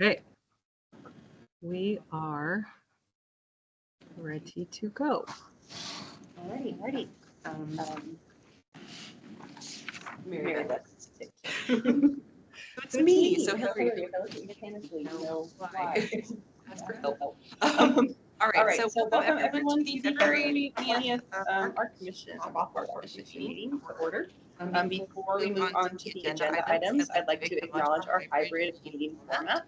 Okay. We are ready to go. Alrighty. Mary, It's me. So Hillary, Hillary, mechanically know why. Ask for help. All right, so welcome everyone everyone to to the the February February 20th 20th Art Commission, Bothell Art Art Commission Commission meeting meeting to to order. Before Before we move on to the agenda items, items, I'd like to acknowledge our hybrid meeting format.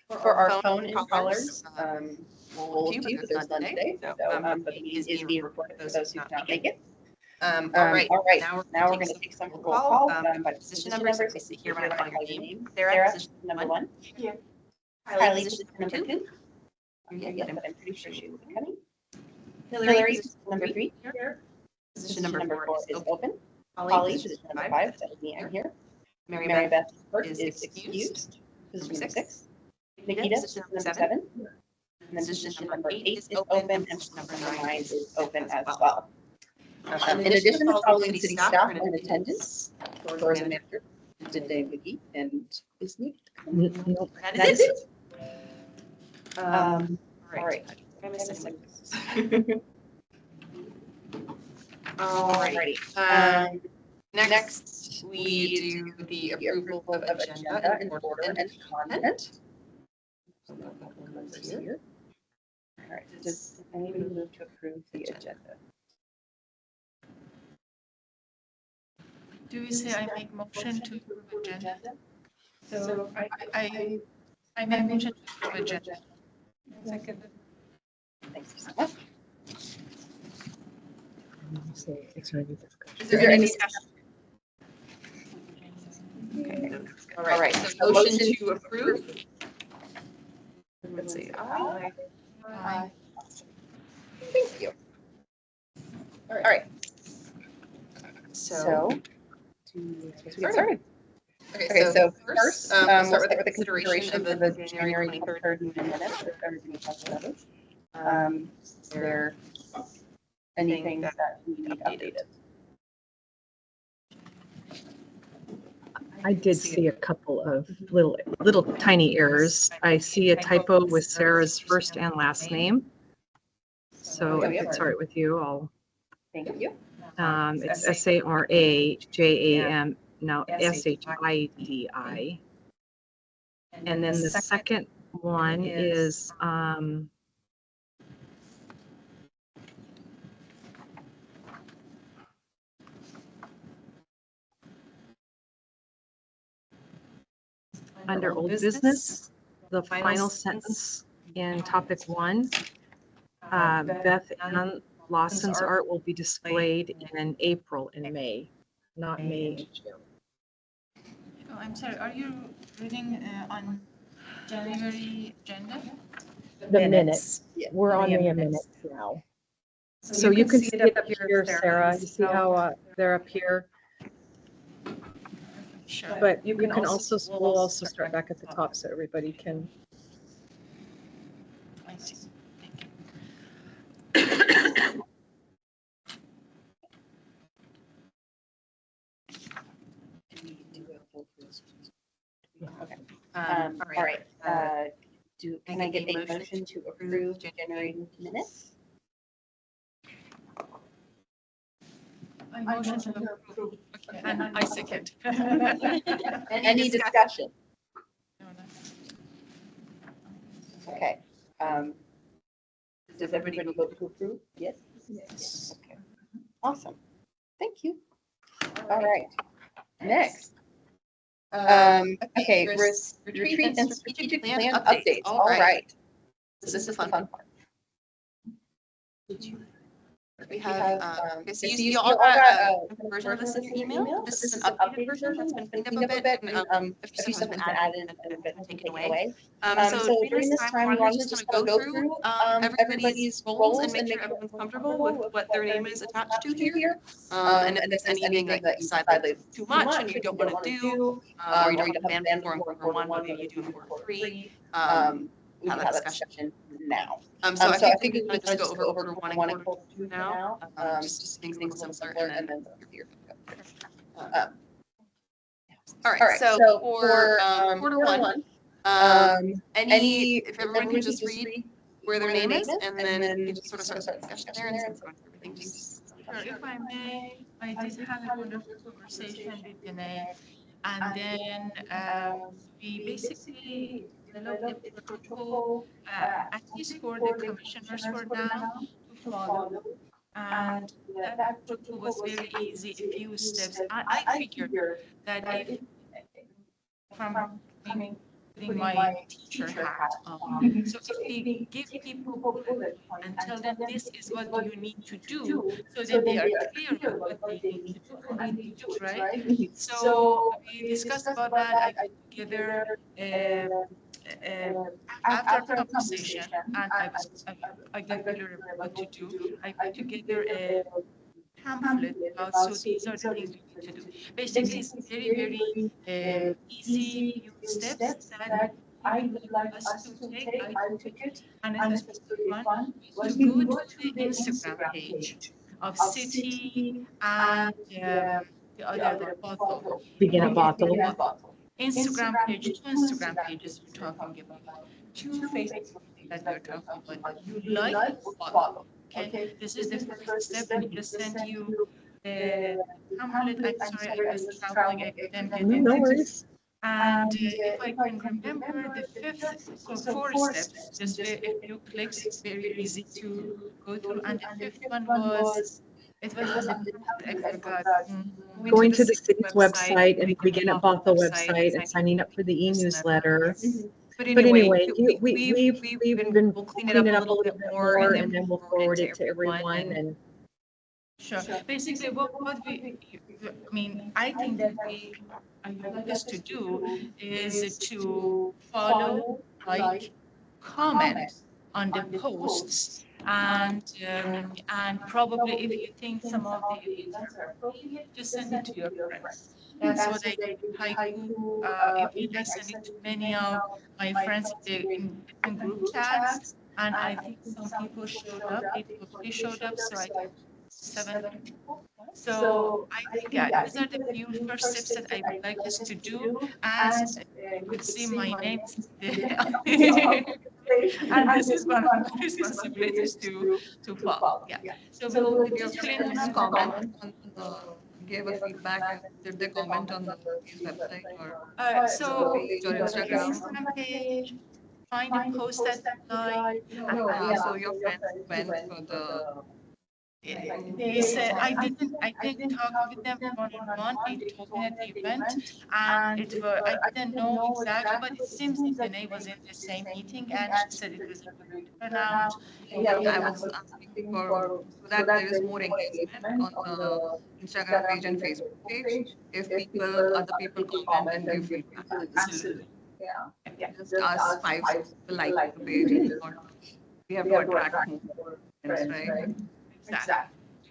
For our our phone-in callers, callers, we'll hold you, but there's none today. So, but the meeting is being recorded for those who cannot make it. All right, now we're going to take some roll call by position numbers. I see here when I call your name. Sarah, position number 1. Here. Kylie, position number 2. Yes, but I'm pretty sure she will be coming. Hillary, position number 3. Here. Position number 4 is open. Holly, position number 5. That is me. I'm here. Mary Beth is excused. Position number 6. Nikita, position number 7. And then position number 8 is open, and position number 9 is open as well. In addition, the following city staff are in attendance: tourism manager, Dave McGee, and is Nick? Nope. That is it. All right. Alrighty. Next, we do the approval of agenda in order and content. Here. All right. Does anybody move to approve the agenda? Do we say I make motion to approve agenda? So I make motion to approve agenda. Second. Thank you so much. Is Is there any discussion? Okay. All right. So motion to approve. Let's see. Aye. Aye. Thank you. All right. So get started. Okay, so first, we'll start with the consideration of the January 23rd meeting minutes. If everybody has those. Is there anything that we need updated? I did see a couple of little tiny errors. I see a typo with Sarah's first and last name. So if it's all right with you, I'll. Thank you. It's SARAJAM, now SHIDI. And then the second one is under old business, the final sentence in topic 1, BethAnn Lawson's art will be displayed in April and May, not May and June. Oh, I'm sorry, are you reading on January agenda? The minutes. Yeah. We're on the minutes now. So you can see it up here, Sarah. You see how they're up here? Sure. But you can also, we'll also start back at the top so everybody can. I see. Okay. All right. Can I get a motion to approve January minutes? I motion to approve. And I second. Any discussion? Okay. Does everybody vote to approve? Yes? Yes. Okay. Awesome. Thank you. All right. Next. Okay, retreat and strategic plan updates. All right. This is the fun part. We have, okay, so you all got a version of this in your email. This is an updated version that's been cleaned up a bit, and a few stuff has been added and been taken away. So during this time, we wanted to just kind of go through everybody's roles and make sure everyone's comfortable with what their name is attached to here. And if there's anything that you decide that's too much and you don't want to do, or you don't have a bandwidth for in quarter 1, but maybe you do in quarter 3, we can have that discussion now. So I think we can kind of just go over quarter 1 and quarter 2 now, just things a little simpler, and then here. All right, so for quarter 1, If everyone can just read where their name is, and then we just sort of start the discussion there and since everything, please. Sure, if I may, I did have a wonderful conversation with Danae, and then we basically developed a protocol, at least for the commissioners for now to follow. And that protocol was very easy, a few steps. I figured that if from putting my teacher hat on. So if we give people bullet points and tell them this is what you need to do, so that they are clear with what they need to do and they do, right? So we discussed about that. I put together after a conversation, and I got clear about what to do. I put together a pamphlet about, so these are the things we need to do. Basically, it's very, very easy few steps that I would like us to take. I took it, and it's a specific one, was to go to the Instagram page of City and the other one, Bothell. Begin at Bothell. Instagram page, two Instagram pages we're talking about, two Facebook that we're talking about. You like and follow. Okay, this is the first step. We just sent you the pamphlet. I'm sorry, I was traveling. I couldn't get No it. worries. And if I can remember the fifth, so four steps, just a few clicks, very easy to go through. And the fifth one was, it was in the pamphlet, I forgot. Going to the city's website and Begin at Bothell website and signing up for the e-newsletter. But But anyway, we've been, we'll clean it up a little bit more and then we'll forward it to everyone. And sure. Basically, what we, I mean, I think that I would like us to do is to follow, like, comment on the posts, and probably if you think some of the events are appropriate, just send it to your friends. That's what I did with haiku. Even I sent it to many of my friends in different group chats, and I think some people showed up. 8 showed up, so I got 7 people. So I think, yeah, these are the few first steps that I would like us to do. As you could see, my name is there. And this is one of my responsibilities to follow. Yeah. So we'll Did your just clean friends this comment on the, gave a feedback, and did they comment on the website or so page or Instagram? Instagram page, find a post that you like. No, so your friends went for the. They said I didn't talk with them one on one. They told me at the event, and I didn't know exactly, but it seems Danae was in the same meeting, and she said it was a good turnout. Yeah, I was asking for so that there is more engagement on the Instagram page and Facebook page. If other people comment and give feedback, Absolutely. just ask 5 people like the page, and we have to attract more friends, right?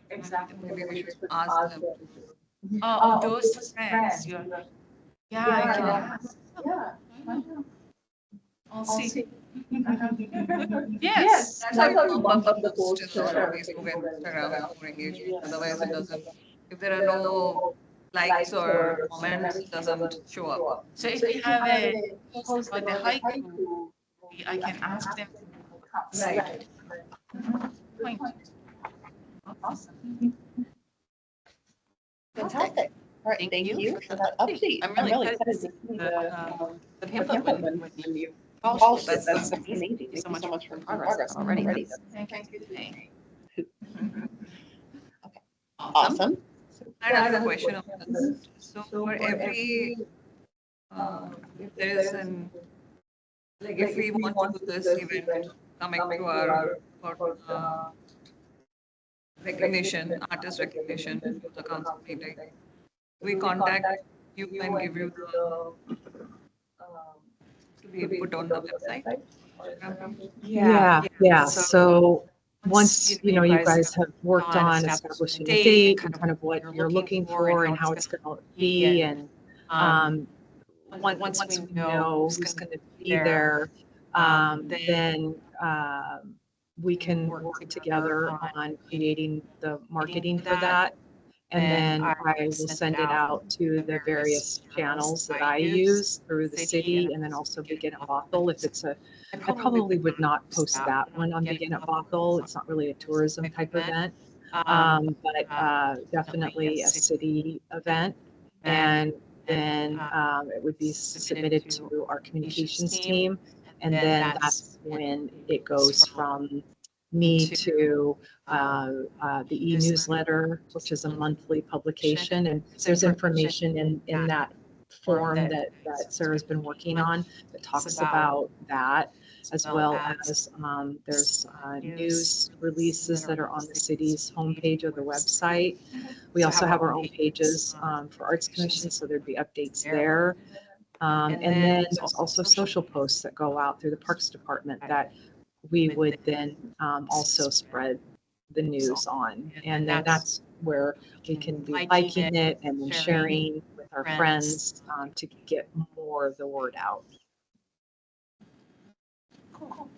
Exactly. Maybe we should ask them. Oh, those friends. Yeah, I can ask. I'll see. Yes. That's how you bump up the post on Facebook and Instagram for engagement. Otherwise, it doesn't. If there are no likes or comments, it doesn't show up. So if you have a post about the haiku, I can ask them to come. Right. Point. Awesome. Fantastic. All right, thank you for that update. I'm really excited to see the pamphlet when you polished it. That's amazing. Thank you so much for the progress already. Thank you today. Okay. Awesome. I have a question on this. So for every, if there is like if we want to do this event coming to our for recognition, artist recognition for the council meeting, we contact you and give you the to be put on the website. Yeah. So once you guys have worked on establishing a date and kind of what you're looking for and how it's going to be, and once we know who's going to be there, then we can work together on creating the marketing for that. And then I will send it out to the various channels that I use through the city, and then also Begin at Bothell. If it's I probably would not post that one on Begin at Bothell. It's not really a tourism type event, but definitely a city event. And then it would be submitted to our communications team. And then that's when it goes from me to the e-newsletter, which is a monthly publication. And there's information in that form that Sarah's been working on that talks about that, as well as there's news releases that are on the city's homepage or the website. We also have our own pages for Arts Commission, so there'd be updates there. And then there's also social posts that go out through the Parks Department that we would then also spread the news on. And then that's where we can be liking it and then sharing with our friends to get more of the word out. Cool.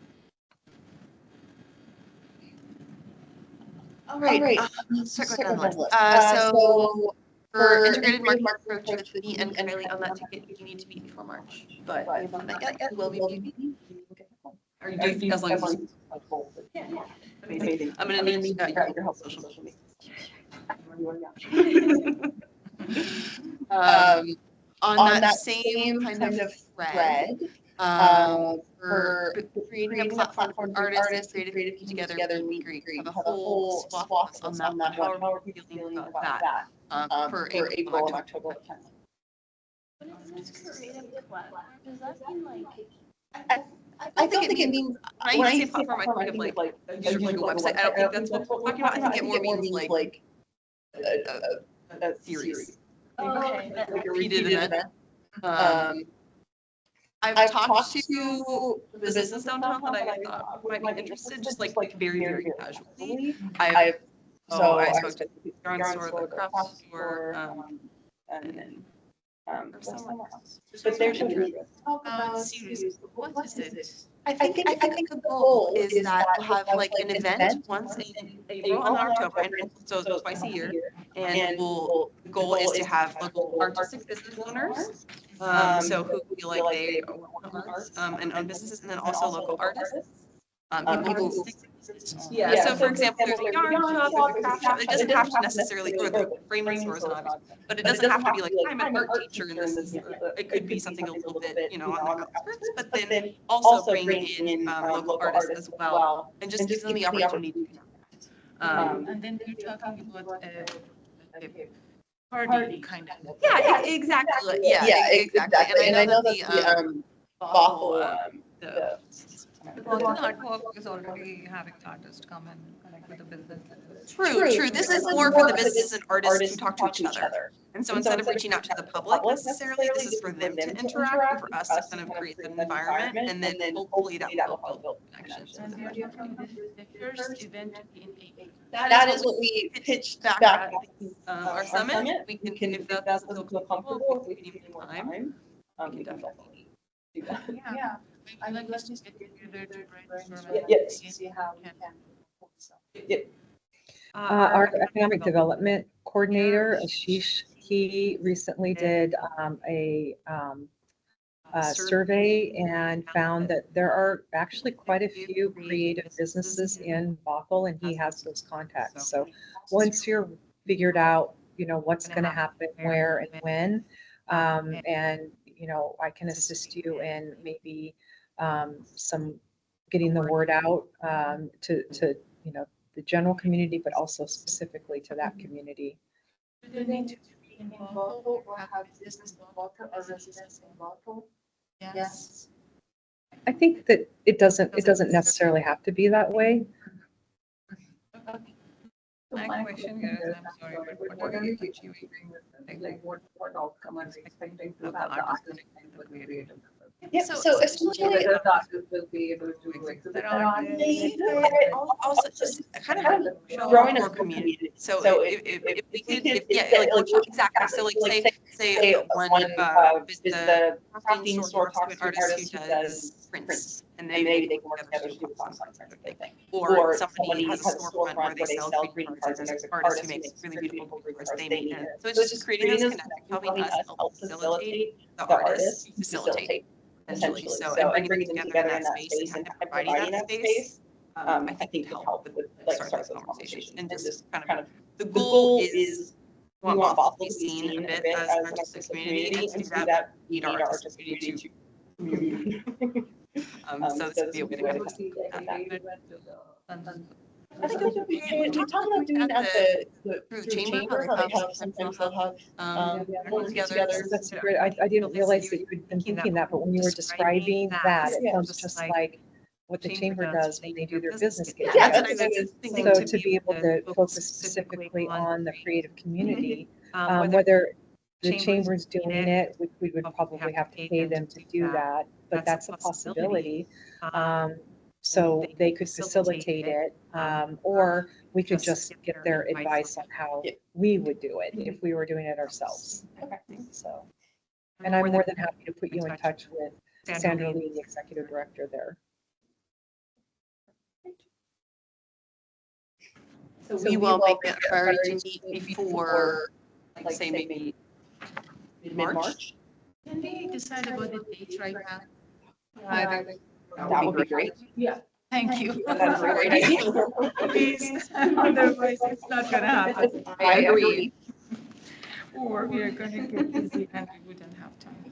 All right. Let's start with the list. So for integrated marketing approach with me and Kylie on that ticket, you need to meet before March. But yeah, will be. Or you do as long as you. Yeah. Amazing. I'm gonna need your help with social media. On that same kind of thread, for creating a platform for artists and creative people together, we have a whole swath on that. How are we feeling about that for April and October? When it says creative platform, does that mean like? I don't think it means, when I say platform, I think of like a website. I don't think that's what we're talking about. I think it more means like a series. Okay. Like a repeated event. I've talked to the business downtown that I thought might be interested, just like very, very casually. I spoke to the yarn store, the craft store, and then somewhere else. But they're interested. Talk about series. What is it? I think the goal is that we'll have like an event once in April and October, and so twice a year. And the goal is to have local artistic business owners, so who feel like they want arts and own businesses, and then also local artists. People who, so for example, there's a yarn shop, there's a craft shop. It doesn't have to necessarily, or the framing store is not, but it doesn't have to be like, I'm an art teacher and this is, it could be something a little bit, on the outskirts, but then also bring in local artists as well, and just give them the opportunity to connect. And then you're talking about a party kind of. Yeah, exactly. Yeah, exactly. And I know that the Bothell, The Bothell Network is already having artists come and connect with the business. True. This is more for the businesses and artists who talk to each other. And so instead of reaching out to the public necessarily, this is for them to interact and for us to kind of create an environment, and then hopefully that will build connections. And you're talking about the first event in April. That is what we pitched back at our summit. We can, if that doesn't feel comfortable, if we need more time, we can definitely do that. Yeah. I like us to get together to brainstorm. See how we can. Our economic development coordinator, Ashish, he recently did a survey and found that there are actually quite a few creative businesses in Bothell, and he has those contacts. So once you're figured out, what's going to happen, where and when, and I can assist you in maybe some getting the word out to the general community, but also specifically to that community. Do they need to be in Bothell or have business in Bothell or residents in Bothell? Yes. I think that it doesn't necessarily have to be that way. My question here is, I'm sorry, but what are you achieving with like what outcome are you expecting to have the artistic and the creative? Yeah, so essentially, Whether the artist will be able to exhibit their art. also just kind of growing a community. So if we could, exactly. So like say one is the crafting store talks to an artist who does prints, and maybe maybe they can work together to do a song sort of thing. or somebody has a storefront where they sell greeting cards, and there's an artist who makes really beautiful greeting cards, they need it. So it's just creating those connections, helping us help facilitate the artists facilitate, essentially. So, and bringing them together in that space and providing that space, I think could help with like start those conversations. And just kind of, the goal is we want Bothell to be seen a bit as an artistic community, and to do that, we need our artistic community to commune. So this would be a way to kind of I think we talked about doing that through the chamber, how they have sometimes they'll have work together. That's great. I didn't realize that you had been thinking that, but when you were describing that, it sounds just like what the chamber does when they do their business get Yeah, together. that's what I was thinking. So to be able to focus specifically on the creative community, whether the chamber's doing it, we would probably have to pay them to do that, but that's a possibility. So they could facilitate it, or we could just get their advice on how we would do it if we were doing it ourselves. So, and I'm more than happy to put you in touch with Sandra Lee, the executive director there. So we will make it a priority to meet before, like say maybe mid-March. Can we decide about the date right now? That would be great. Yeah. Thank you. That's a great idea. Please, otherwise it's not gonna happen. I agree. Or we are gonna get busy and we wouldn't have time.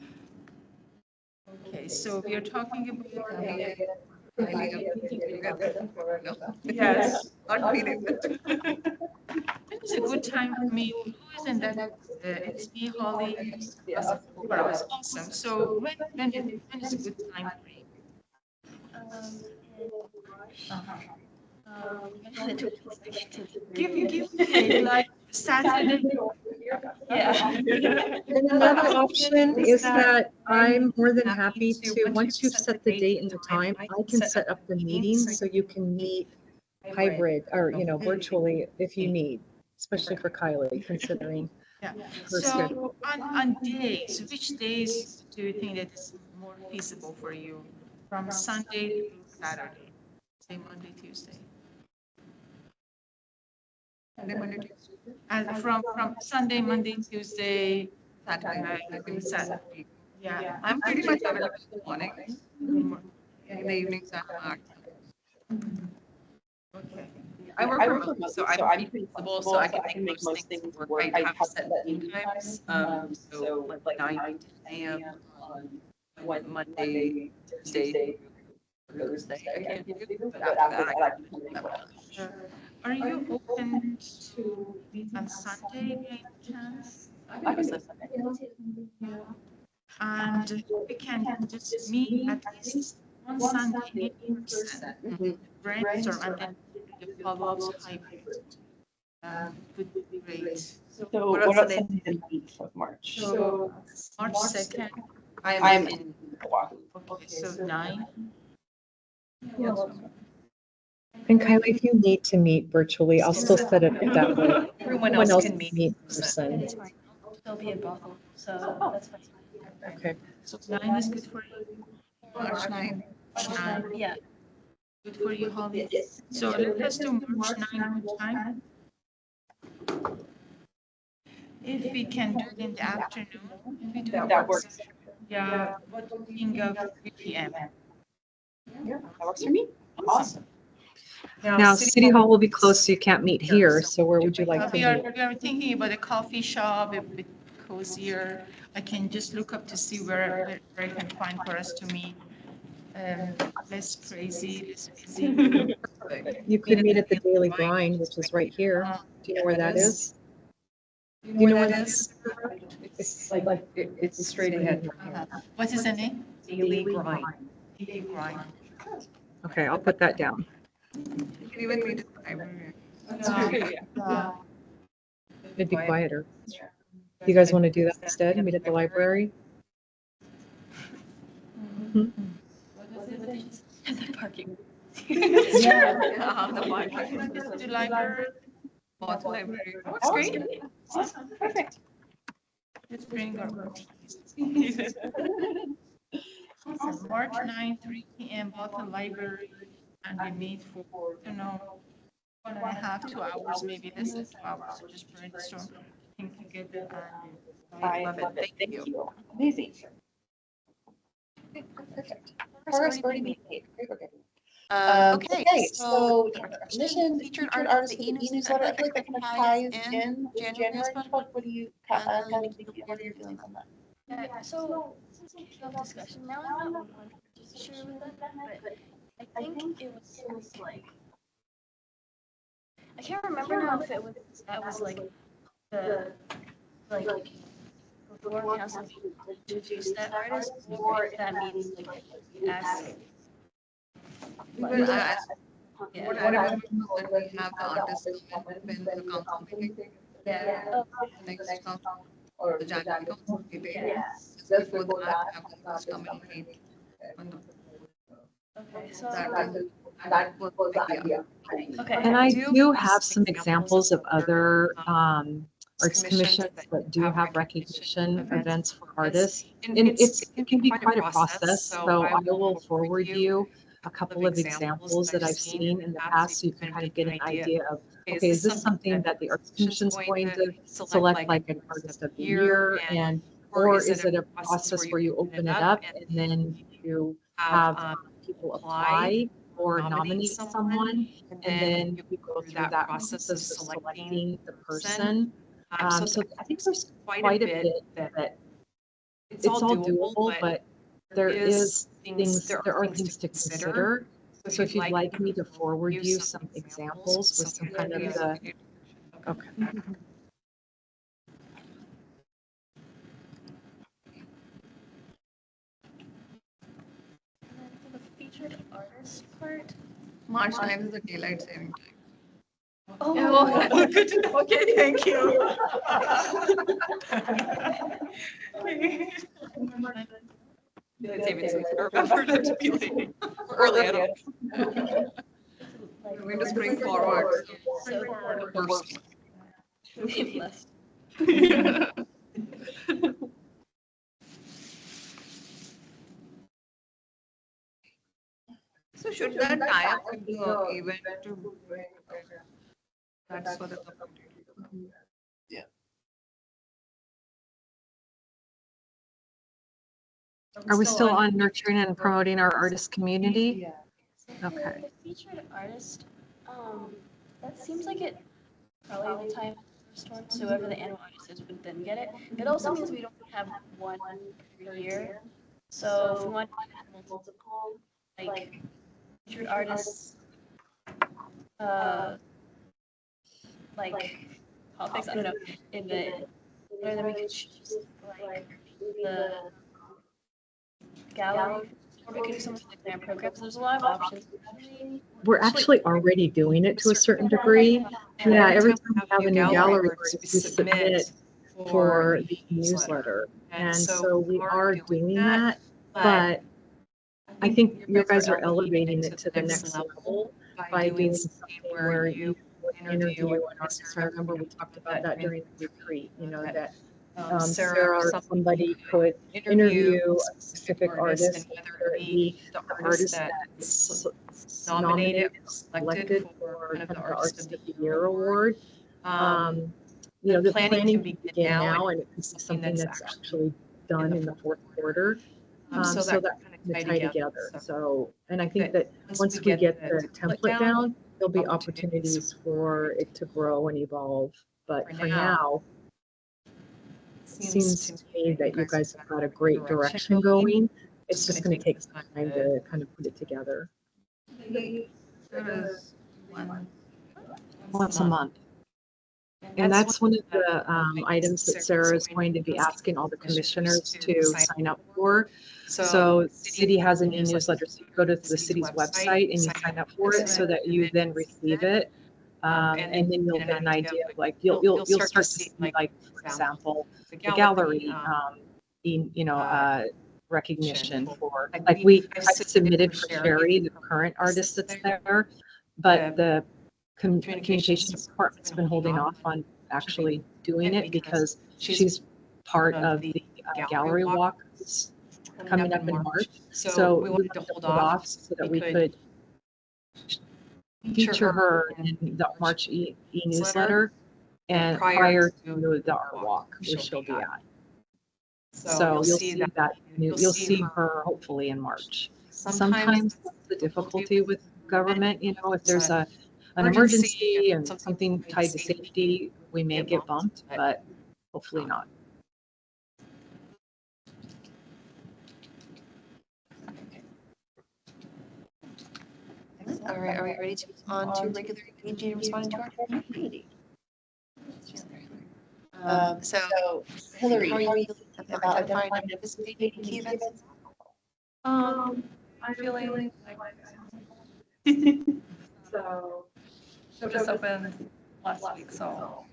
Okay, so we are talking about. Yes. It's a good time for me. Who is in that? It's me, Holly. Well, it's awesome. So when is a good time for you? Give me like Saturday. Yeah. And another option is that I'm more than happy to, once you've set the date and the time, I can set up the meetings so you can meet hybrid or, virtually if you need, especially for Kylie, considering Yeah. her schedule. So on days, which days do you think that is more feasible for you? From Sunday to Saturday, say Monday, Tuesday? And from Sunday, Monday, Tuesday, Saturday. Yeah. I'm pretty much available in the morning. In the evenings, I'm Okay. I work remote, so I'm pretty flexible, so I can make most things work. I have set meeting times, so like 9 to 10 a.m. on Monday, Tuesday, Thursday. I can't do, but after that I can do whatever. Are you open to meet on Sunday by any chance? I was listening. And we can just meet at least one Sunday in person, brainstorm, and then do the follow-ups hybrid. Would be great. So what about Sunday the 9th of March? So March 2nd. I'm in Oahu. Okay, so 9. And Kylie, if you need to meet virtually, I'll still set it that way. Everyone else can meet in person. It's fine. They'll be in Bothell, so that's fine. Okay. So 9 is good for you. March 9. Yeah. Good for you, Holly. So let us do March 9 good time. If we can do it in the afternoon, if we do That works. Yeah, what thinking of 3 p.m. That works for me. Awesome. Now, City Hall will be closed, so you can't meet here. So where would you like to We are meet? thinking about a coffee shop, a bit cozier. I can just look up to see where I can find for us to meet. Less crazy, less busy. You could meet at the Daily Grind, which is right here. Do you know where that is? Do you know where that is? It's straight ahead. What is the name? Daily Grind. Daily Grind. Okay, I'll put that down. You can even meet at the library. It'd be quieter. You guys want to do that instead? Meet at the library? The parking. The parking. The library. Bothell Library. That's great. Awesome. Perfect. Let's bring our teas. March 9, 3 p.m. Bothell Library, and we meet for, 1.5, 2 hours, maybe less than 2 hours, to just brainstorm, think together, and I love it. Thank you. Amazing. Perfect. Progress already being made. Okay. Okay, so recognition, featured artists for the e-newsletter. I feel like that kind of ties in with January. What do you kind of think? What are your feelings on that? Yeah, so since we killed discussion, now I'm not 100% sure with that, but I think it was like, I can't remember now if that was like the, like, before council introduced that artist, or if that means like ask. Well, what I remember when we have the artist come in when the council meeting, Yeah. next council or the January council meeting. Just before that, have the artist come and read on the Okay, so that was the idea. okay. And I do have some examples of other arts commissions that do have recognition events for artists. And it can be quite a process. So I will forward you a couple of examples that I've seen in the past so you can kind of get an idea of, okay, is this something that the Arts Commission's going to select like an artist of the year, and or is it a process where you open it up and then you have people apply or nominate someone, and then you go through that process of selecting the person. So I think there's quite a bit that it's all doable, but there are things to consider. So if you'd like me to forward you some examples with some kind of the, okay. And then for the featured artist part. March 9th is the daylight saving time. Oh, good to know. Okay, thank you. Remember not to be late. Early, I don't know. We're going to spring forward. So First. maybe less. So should that tie up with the event to that's for the Are we still on nurturing and promoting our artist community? So for Okay. the featured artist, that seems like it probably will tie into the first one, so whoever the annual artist is would then get it. It also means we don't have one per year. So if we want to have multiple, like, featured artists, like, topics, I don't know, in the, or then we could choose, like, the gallery, or we could do something like grant programs. There's a lot of options. We're actually already doing it to a certain degree. Yeah, every time we have a new gallery, we submit for the newsletter. And so we are doing that, but I think you guys are elevating it to the next level by doing something where you interview an artist. I remember we talked about that during the retreat, that Sarah or somebody could interview a specific artist, whether it be the artist that's nominated, selected for kind of the Artist of the Year award. The planning can begin now, and it can be something that's actually done in the fourth quarter. So that kind of tie together. So, and I think that once we get the template down, there'll be opportunities for it to grow and evolve. But for now, it seems to me that you guys have got a great direction going. It's just going to take some time to kind of put it together. Once a month. And that's one of the items that Sarah is going to be asking all the commissioners to sign up for. So the city has an e-newsletter, so you go to the city's website and you sign up for it so that you then receive it. And then you'll get an idea of like, you'll start to see, like, for example, the gallery, recognition for, like, I've submitted for Sherry, the current artist that's there, but the communications department's been holding off on actually doing it because she's part of the gallery walk coming up in March. So we wanted to hold off so that we could feature her in the March e-newsletter and prior to the art walk, where she'll be at. So you'll see that, you'll see her hopefully in March. Sometimes the difficulty with government, you know, if there's an emergency and something tied to safety, we may get bumped, but hopefully not. All right, are we ready to move on to regular engaging and responding to our community? So Hillary, how are you feeling about identifying and participating in key events? I'm feeling like so just opened last week, so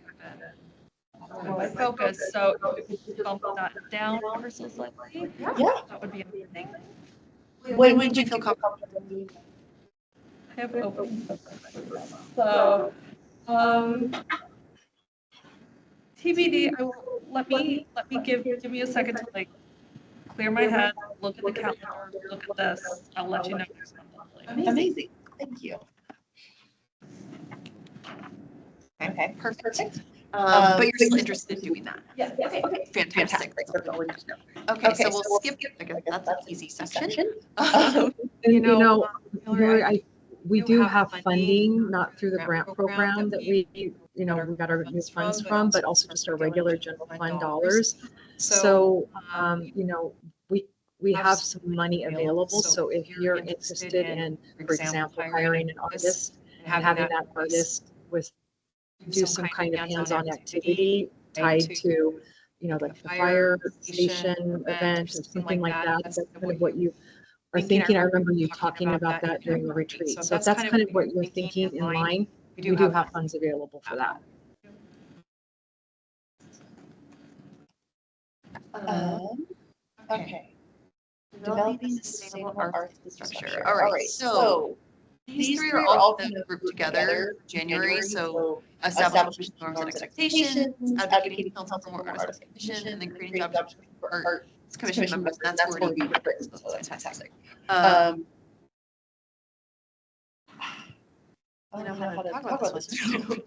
my focus. So if we could bump that down ever so slightly, that would be amazing. When would you feel comfortable? I have openings. So TBD. Let me give me a second to like clear my head, look at the calendar, look at this. I'll let you know next month. Amazing. Thank you. Okay, perfect. But you're still interested in doing that? Yeah. Okay, fantastic. Okay, so we'll skip, I guess that's an easy section. You know, Hillary, we do have funding, not through the grant program that we got our new funds from, but also just our regular general fund dollars. So, you know, we have some money available. So if you're interested in, for example, hiring an artist and having that artist do some kind of hands-on activity tied to, you know, like the fire station event or something like that, that's kind of what you are thinking. I remember you talking about that during the retreat. So if that's kind of what you're thinking in line, we do have funds available for that. Okay. Developing a sustainable art infrastructure. All right, so these three are all kind of grouped together in January. So establishing norms and expectations, advocating council for more artist recognition, and then creating job descriptions for arts commission members. And that's where you written. So that's fantastic. I don't know how to talk about this one.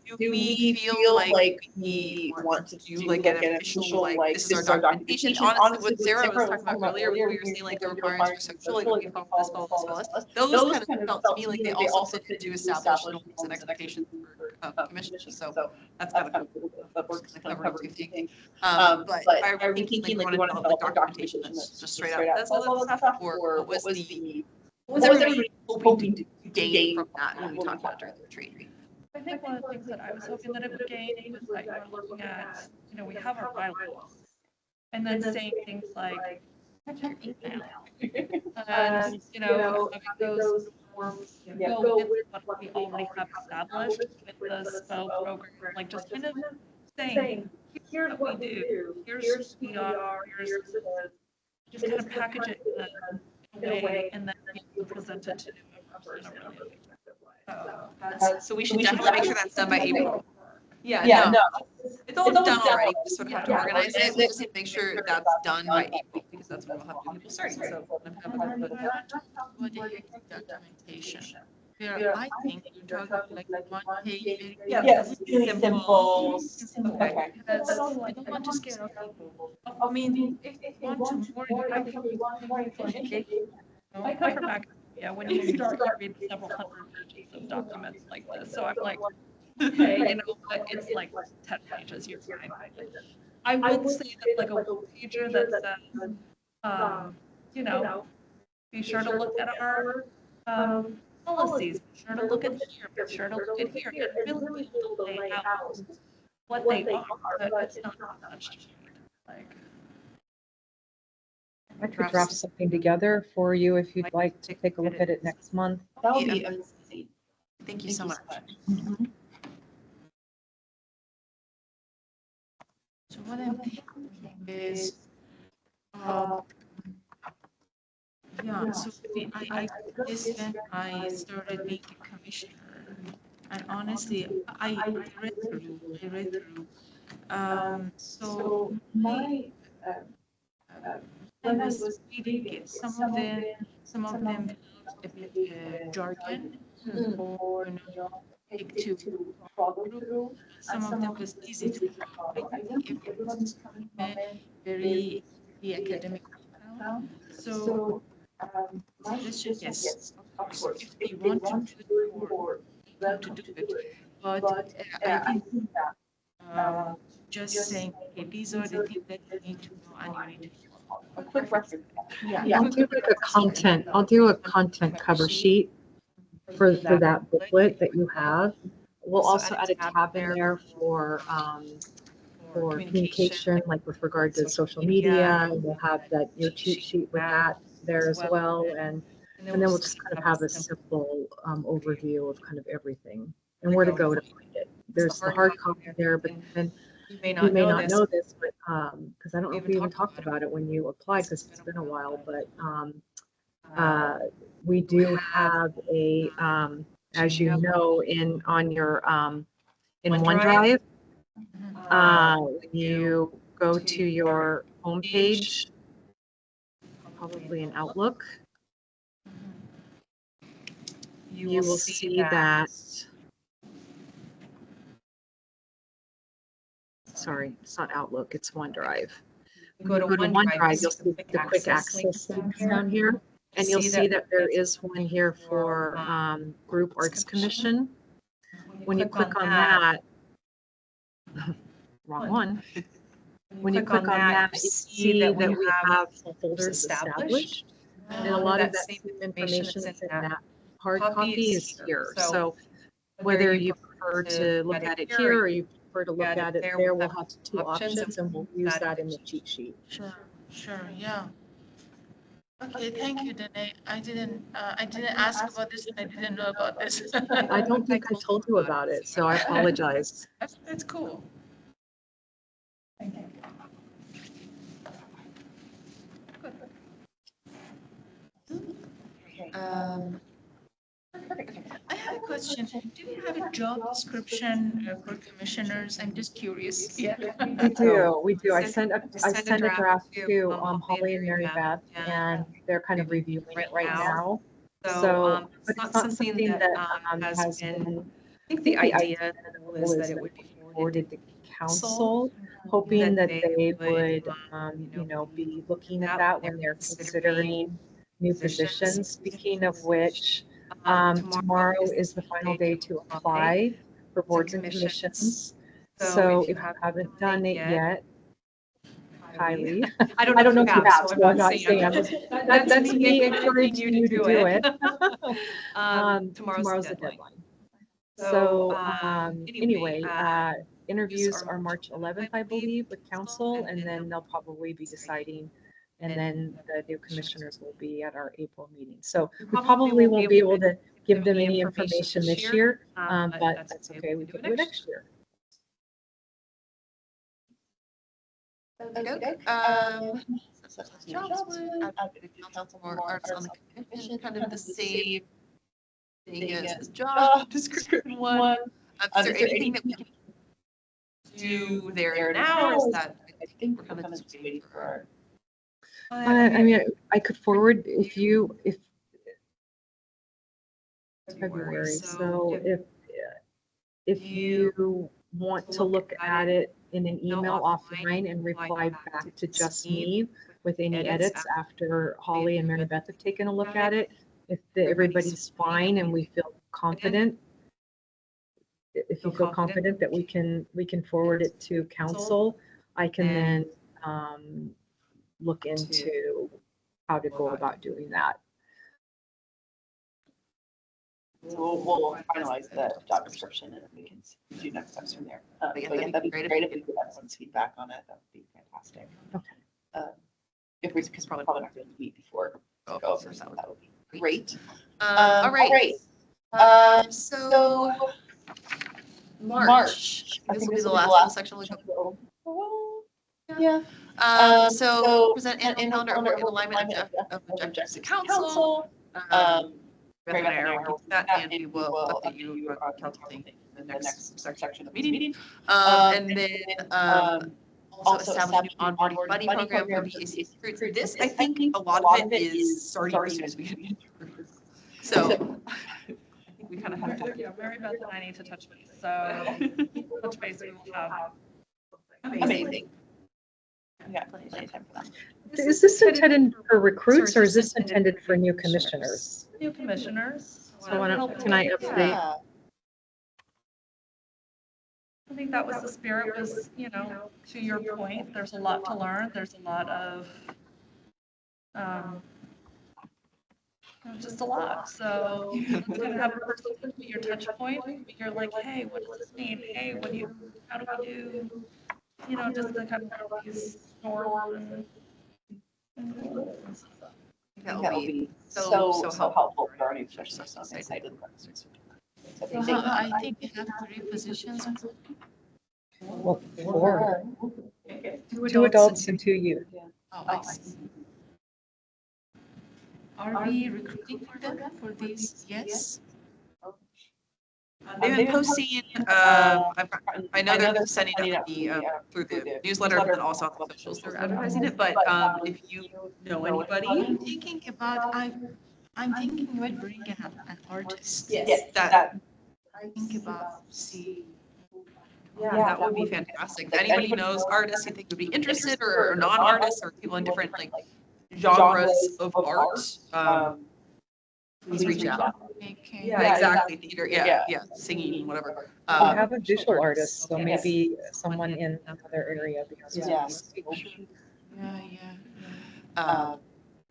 Do we feel like we want to do like an official, like this is our documentation? Honestly, what Sarah was talking about earlier, we were seeing like the requirements for social, like we follow this. Those kind of felt to me like they also fit into establish norms and expectations for commission. So that's kind of cool. That works to cover two things. But are we thinking like we want to develop like documentation that's just straight out says all this stuff, or what was everybody hoping to gain from that when we talked about during the retreat? I think one of the things that I was hoping that it would gain was that you're looking at, you know, we have our bylaws, and then saying things like, check your email, and, you know, having those forms go with what we already have established with the spell program, like just kind of saying, here's what we do, here's who we are, here's just kind of package it in a way, and then you present it to members in a really effective way. So we should definitely make sure that's done by April. Yeah, no, it's all done already. We just sort of have to organize it. We just need to make sure that's done by April because that's when we'll have new people starting. So documentation. Yeah, I think you're talking like one page. Yes, really simple. Okay. Because I don't want to scare people. I mean, if you want to more, you have to I come from academia. When you start, you read several hundred pages of documents like this. So I'm like, okay, you know, but it's like 10 pages. You're fine. I would say that like a one-pager that says, you know, be sure to look at our policies. Be sure to look at here. Be sure to look at here. It really will lay out what they are, but it's not touched. Like. I could drop something together for you if you'd like to take a look at it next month. That would be amazing. Thank you so much. Mm-hmm. So what I'm thinking is, yeah, so I this when I started being a commissioner, and honestly, I read through. So when I was reading it, some of them used a bit jargon or take to follow through. Some of them was easy to follow. I think everyone's coming from a very the academic background. So suggestion, yes, of course, if they want to do it more, welcome to do it. But I think um, just saying, okay, these are the things that you need to know and you need to follow. A quick reference. I'll do like a content, I'll do a content cover sheet for that booklet that you have. We'll also add a tab in there for communication, like with regard to social media. And we'll have that, your cheat sheet with that there as well. And then we'll just kind of have a simple overview of kind of everything and where to go to find it. There's the hard copy there, but then you may not know this, but because I don't know if we even talked about it when you applied, because it's been a while, but we do have a, as you know, on your in OneDrive, when you go to your homepage, probably in Outlook, you will see that. Sorry, it's not Outlook, it's OneDrive. When you go to OneDrive, you'll see the quick access links down here. And you'll see that there is one here for Group Arts Commission. When you click on that, wrong one. When you click on that, you see that we have folders established. And a lot of that same information that's in that hard copy is here. So whether you prefer to look at it here or you prefer to look at it there, we'll have two options and we'll use that in the cheat sheet. Sure, yeah. Okay, thank you, Danae. I didn't ask about this and I didn't know about this. I don't think I told you about it, so I apologize. That's cool. Thank you. I have a question. Do we have a job description for commissioners? I'm just curious. Yeah. We do. I sent a draft to Holly and Mary Beth, and they're kind of reviewing it right now. So, but it's not something that has been, I think the idea was that it would be forwarded to council, hoping that they would, be looking at that when they're considering new positions. Speaking of which, tomorrow is the final day to apply for boards and commissions. So if you haven't done it yet, Kylie, I don't know if you have, so I'm not saying, that's me encouraging you to do it. Tomorrow's the deadline. So anyway, interviews are March 11th, I believe, with council, and then they'll probably be deciding, and then the new commissioners will be at our April meeting. So we probably won't be able to give them any information this year, but that's okay. We can do it next year. Jobs council or arts on the commission, kind of the same thing as job description one. Is there anything that we can do there now, or is that, I think we're kind of just waiting for I mean, I could forward if February. So if you want to look at it in an email offline and reply back to just me with any edits after Holly and Mary Beth have taken a look at it, if everybody's fine and we feel confident, if you feel confident that we can forward it to council, I can then look into how to go about doing that. So we'll finalize the job description and we can do next steps from there. But yeah, that'd be great if we could have some feedback on it. That would be fantastic. Okay. If we, because probably not going to meet before. That would be great. all right. So March. I think this will be the last section. Yeah. So present annual calendar of work in alignment of objectives to council. Beth and I are working that, and we will update you on council thing in the next section of the meeting. And then also establish a new onboarding buddy program for BAC recruits. This, I think, a lot of it is starting as soon as we get into recruits. So I think we kind of have to. Yeah, Mary Beth and I need to touch base. So touch base, we will have. Amazing. Yeah, plenty of time for that. Is this intended for recruits or is this intended for new commissioners? New commissioners. So why don't, can I update? Yeah. I think that was the spirit was, you know, to your point, there's a lot to learn. There's a lot of, just a lot. So it's going to have a person be your touch point. You're like, hey, what does this mean? Hey, how do we do, you know, just the kind of these norms and rules and stuff. That That will will be be so helpful for our new professionals. So I'm excited. So So I think we have 3 positions. Well, 4, Okay. 2 adults and 2 youth. Oh, I see. Are we recruiting for them for these? Yes. They've been posting, I know they're sending out the, through the newsletter, but then also on the socials, they're advertising it, but if you know anybody thinking about, I'm thinking you would bring in an artist. Yes, That I think about, see. Yeah, that would be fantastic. If anybody knows artists you think would be interested or non-artists or people in different like genres of art, please reach out. Yeah, exactly. Theater, yeah, singing, whatever. We have a visual artist, so maybe someone in another area because we Yeah. speak. Yeah,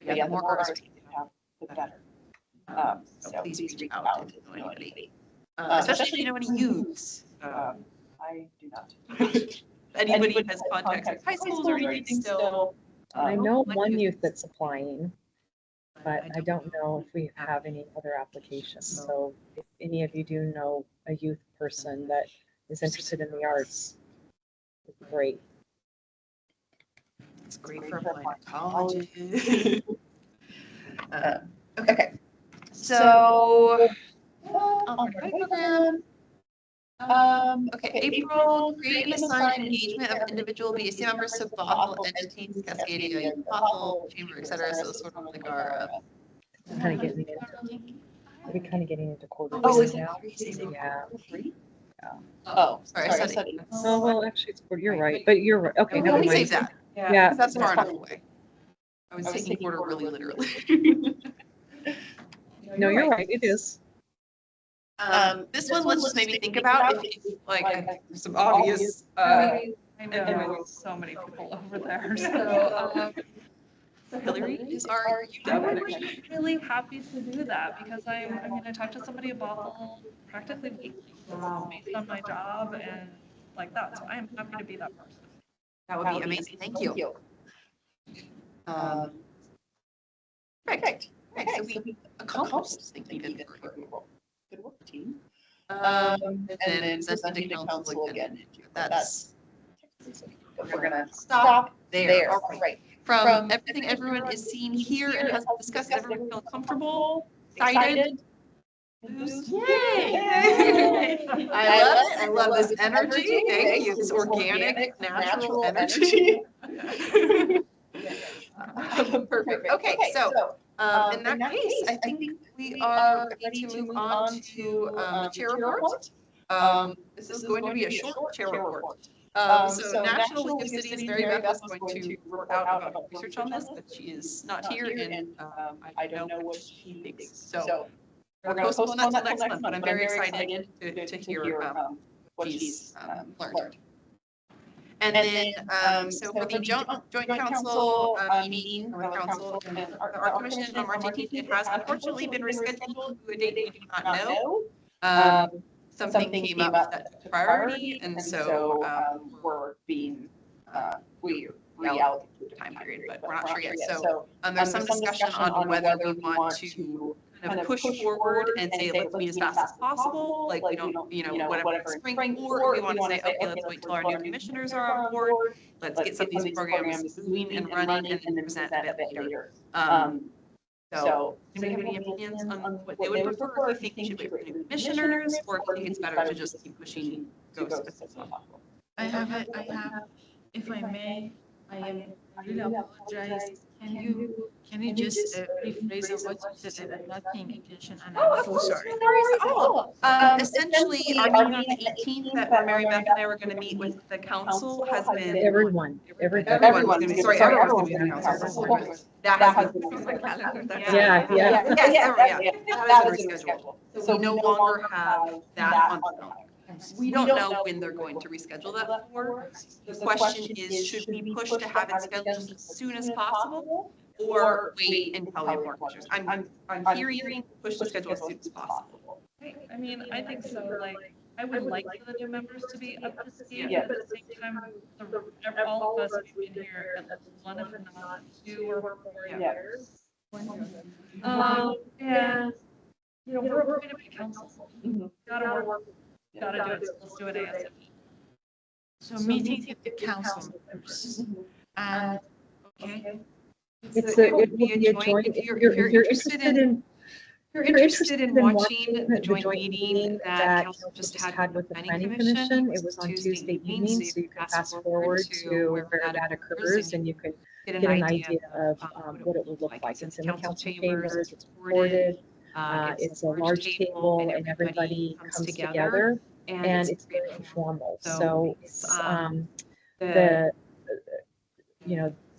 the more artists we have, the better. so please reach out if you know anybody. Especially if you know any youths. I do not. Anybody has contacts with high schools or anything still. I know one youth that's applying, but I don't know if we have any other applications. So if any of you do know a youth person that is interested in the arts, it's great. It's great for applying to colleges. Okay. So, onboarding program. Okay, April, create and assign engagement of individual BAC members to Bothell entities, Cascadia, Bothell, Chamber, etc. So sort of like our. Kind of getting into, we're kind of getting into quarter Oh, days is it now. crazy? Yeah. Oh, Sorry, I said it. Oh, well, actually, you're right, but you're right. Okay, never Let me mind. save that. Yeah. That's far enough away. I was taking quarter really literally. No, you're right. It is. This one, let's just maybe think about if like some obvious. I know so many people over there. So Hillary is our. I would be really happy to do that because I mean, I talk to somebody about Bothell practically weekly based on my job and like that. So I am happy to be that person. That would be amazing. Thank you. Perfect. Okay, so we accomplished something even for Good work, team. and then presenting to council again. That's. We're gonna Stop there. All All right. From everything everyone is seeing here and has discussed, everyone feel comfortable, excited? Yay! I love it. I love this energy. Thank you. This organic, natural energy. Perfect. Okay, so in that case, I think we are ready to move on to the chair report. This is going to be a short chair report. So National League of Cities, Mary Beth is going to report out about research on this, but she is not here and I don't know what she thinks. So we're going to postpone that till next month, but I'm very excited to hear what she's learned. And then, so for the joint council meeting with council and the art commission on March 18th, it has unfortunately been rescheduled to a date we do not know. Something came up that took priority, and so we're being we reallocated the time period, but we're not sure yet. So there's some discussion on whether we want to kind of push forward and say let's meet as fast as possible, like we don't, whatever spring, or we want to say okay, let's wait till our new commissioners are on board. Let's get some of these programs moving and running, and then present a bit later. So, do you have any opinions on what they would prefer? If you think we should wait for new commissioners, or if you think it's better to just keep pushing those as fast as possible? I have if I may, I really apologize. Can you just rephrase of what you said? I'm not paying attention and I'm so sorry. No worries at all. Essentially, our meeting on the 18th that Mary Beth and I were going to meet with the council has been. Everyone. Everyone's going to be, sorry, everyone's going to be in the council. That has been. Yeah. That has been rescheduled. So we no longer have that on the calendar. We don't know when they're going to reschedule that for. The question is, should we push to have it scheduled just as soon as possible or wait until we have more pictures? I'm hearing push to schedule as soon as possible. I mean, I think so, like, I would like for the new members to be up to speed, but at the same time, all of us have been here at least one, if not 2 or 4 years. And, you know, we're going to be council. Gotta work, gotta do it, so let's do it ASAP. So meeting with the council members. And, okay. It will be a joint, if you're interested in watching the joint meeting that council just had with the planning commission, it was on Tuesday evening, so you can fast forward to where that occurs and you can get an idea of what it will look like. It's in the council chambers, it's recorded, it's a large table and everybody comes together and it's very informal. So it's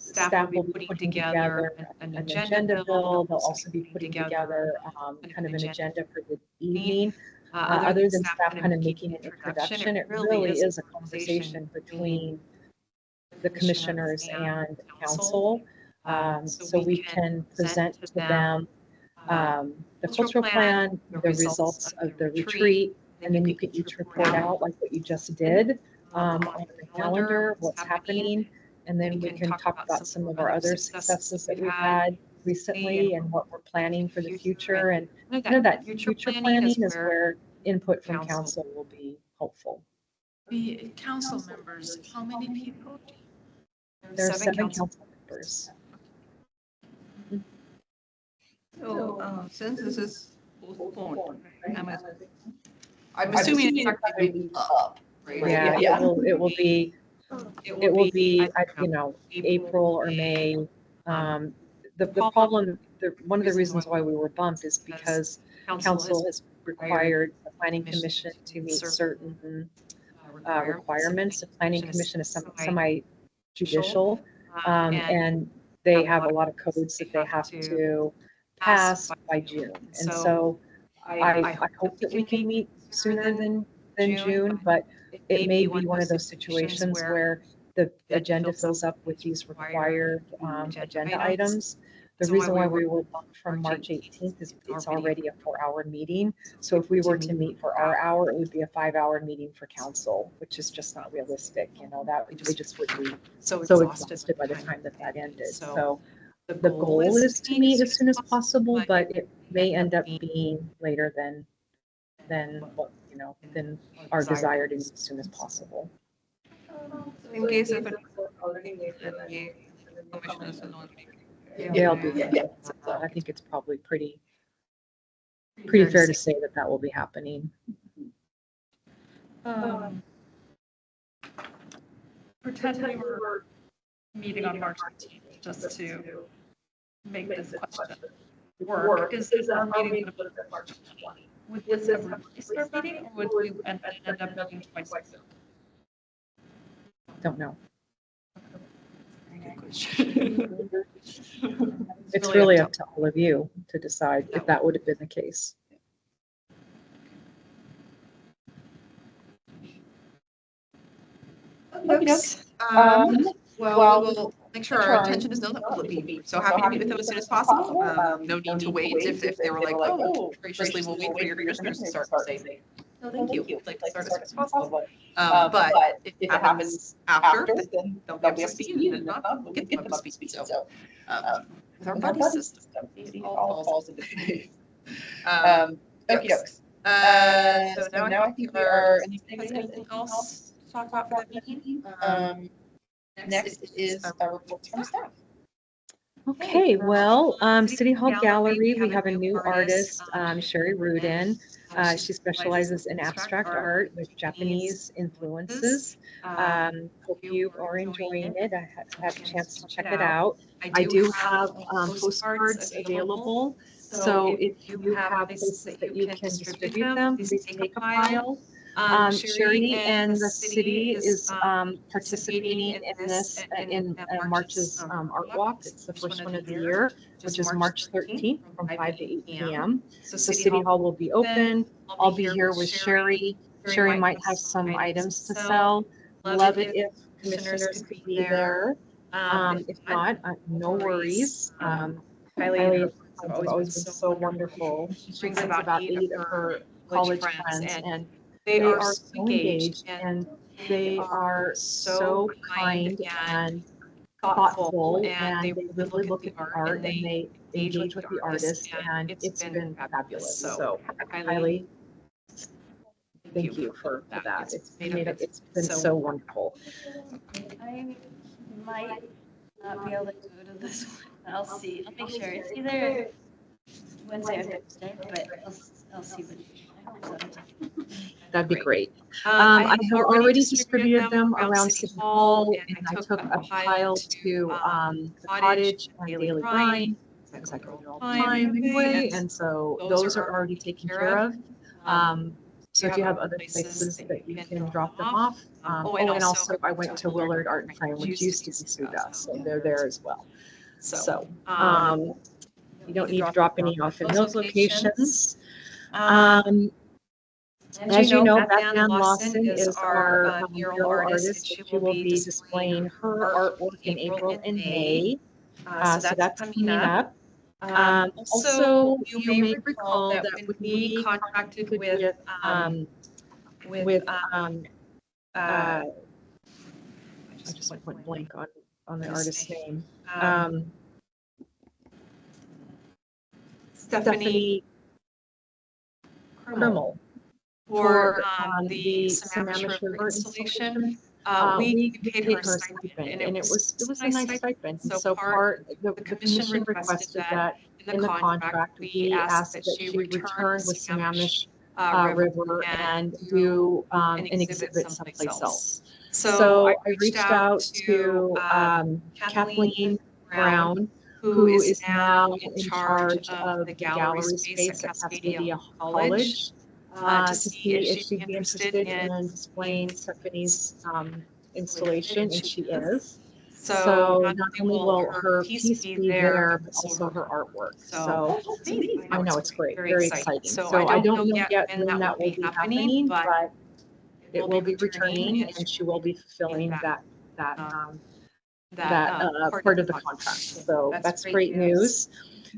staff will be putting together an agenda bill. They'll also be putting together kind of an agenda for the evening. Other than staff kind of making an introduction, it really is a conversation between the commissioners and council. So we can present to them the cultural plan, the results of the retreat, and then you can each report out like what you just did on the calendar, what's happening. And then we can talk about some of our other successes that we've had recently and what we're planning for the future. And that future planning is where input from council will be helpful. The council members, how many people? There are 7 council members. So since this is postponed, I'm assuming it's not going to be up. Right? Yeah, it will be. It will be, April or May. The problem, one of the reasons why we were bumped is because council has required the planning commission to meet certain requirements. The planning commission is semi-judicial, and they have a lot of codes that they have to pass by June. And so I hope that we can meet sooner than June, but it may be one of those situations where the agenda fills up with these required agenda items. The reason why we were bumped from March 18th is it's already a 4-hour meeting. So if we were to meet for our hour, it would be a 5-hour meeting for council, which is just not realistic. That we just would be so exhausted by the time that ended. So the goal is to meet as soon as possible, but it may end up being later than our desire to meet as soon as possible. in case if it's already made, then the commissioners will not make it. They'll be there. I think it's probably pretty fair to say that will be happening. Pretend we were meeting on March 18th just to make this question work. Is our meeting going to be March 20th? Would this ever replace our meeting, or would we end up meeting twice? Don't know. Good question. It's really up to all of you to decide if that would have been the case. Oops. Well, we will make sure our intention is known that we'll be so happy to meet with them as soon as possible. No need to wait if they were like, oh, graciously, we'll wait for your commissioners to start to say, no, thank you. We'd like to start as soon as possible. But if it happens after, then they'll be up to speed. And if not, we'll get them up to speed. So with our buddy system, it all falls into place. Okay, dokes. So now I think anything else to talk about for the meeting? Next is reports from staff. Okay, well, City Hall Gallery, we have a new artist, Sherry Rudin. She specializes in abstract art with Japanese influences. Hope you are enjoying it. I had a chance to check it out. I do have postcards available. So if you have places that you can distribute them, please take a pile. Sherry and the city is participating in this in March's Art Walk. It's the first one of the year, which is March 13th from 5 to 8 p.m. So City Hall will be open. I'll be here with Sherry. Sherry might have some items to sell. Love it if commissioners could be there. If not, no worries. Kylie have always been so wonderful. She brings about 8 of her college friends, and they are so engaged and they are so kind and thoughtful, and they really look at the art and they engage with the artist, and it's been fabulous. So Kylie, thank you for that. It's been so wonderful. I might not be able to go to this one, but I'll see. I'll make sure. It's either Wednesday or Thursday, but I'll see what. I hope so. That'd be great. I have already distributed them around City Hall, and I took a pile to the cottage and Daily Grind, because I go there all the time anyway, and so those are already taken care of. So if you have other places that you can drop them off. And also I went to Willard Art and Frame, which used to be Suga, so they're there as well. So you don't need to drop any off in those locations. As you know, BethAnn Lawson is our mural artist. She will be displaying her artwork in April and May. So that's coming up. Also, you may recall that when we contracted with I just went blank on the artist's name. Stephanie Krimmel. For the Sammamish River installation, we paid her a stipend, and it was a nice stipend. And so the commission requested that in the contract we asked that she return with Sammamish River and do an exhibit someplace else. So I reached out to Kathleen Brown, who is now in charge of the gallery space at Cascadia College. To see if she'd be interested in displaying Stephanie's installation, and she is. So not only will her piece be there, but also her artwork. So I know it's great, very exciting. So I don't know yet when that will be happening, but it will be returning, and she will be fulfilling that part of the contract. So that's great news.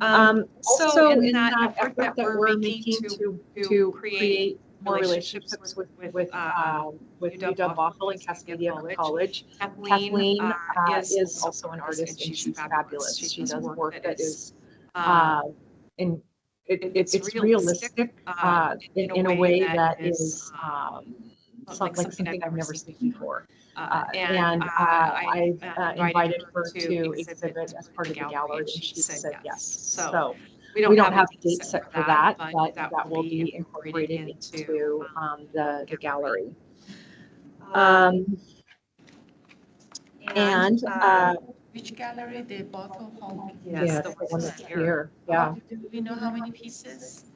Also in that effort that we're making to create more relationships with UW Bothell and Cascadia College, Kathleen is also an artist, and she's fabulous. She does work that is it's realistic in a way that is like something I've never seen before. And I've invited her to exhibit as part of the gallery, and she said yes. So we don't have a date set for that, but that will be incorporated into the gallery. Which gallery? The Bothell Hall? Yes, the one that's here. Yeah. Do we know how many pieces?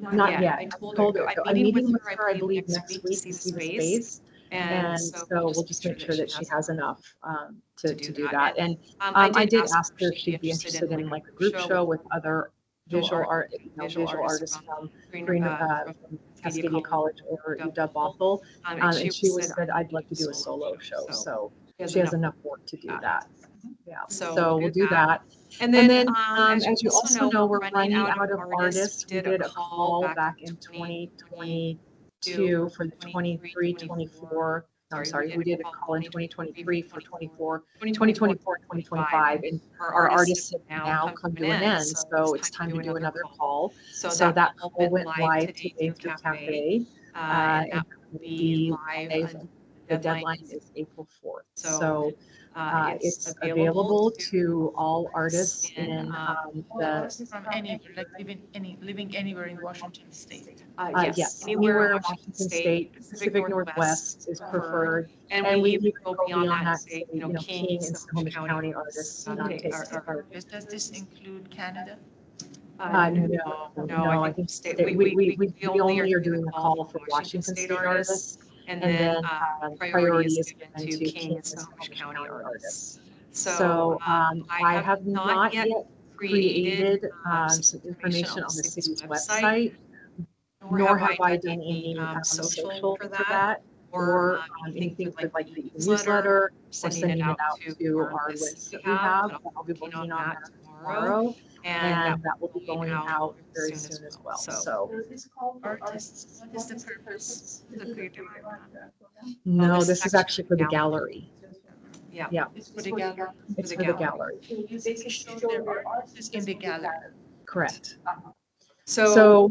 Not yet. I told her. I'm meeting with her, I believe, next week to see the space. And so we'll just make sure that she has enough to do that. And I did ask her if she'd be interested in like a group show with other visual artists from Cascadia College or UW Bothell. And she said, I'd like to do a solo show. So she has enough work to do that. Yeah. So we'll do that. And then as you also know, we're running out of artists. We did a call back in 2022 for the 23-24. I'm sorry, we did a call in 2023 for 2024, 2025, and our artists have now come to an end. So it's time to do another call. So that call went live today through Cafe, and will be live the deadline is April 4th. So it's available to all artists in the Artists from anywhere, like living anywhere in Washington State. yes, anywhere in Washington State, Pacific Northwest is preferred. And we even go beyond that, say, King and Snohomish County artists take part. Does this include Canada? No, I think we only are doing a call for Washington State artists, and then priority is given to King and Snohomish County artists. So I have not yet created some information on the city's website, nor have I done any social for that, or anything for like the newsletter, or sending it out to our list that we have. I'll be working on that tomorrow, and that will be going out very soon as well. So Artists, what is the purpose of the creative art? no, this is actually for the gallery. Yeah, It's for the gallery. it's for the gallery. They can show their art in the gallery. Correct. So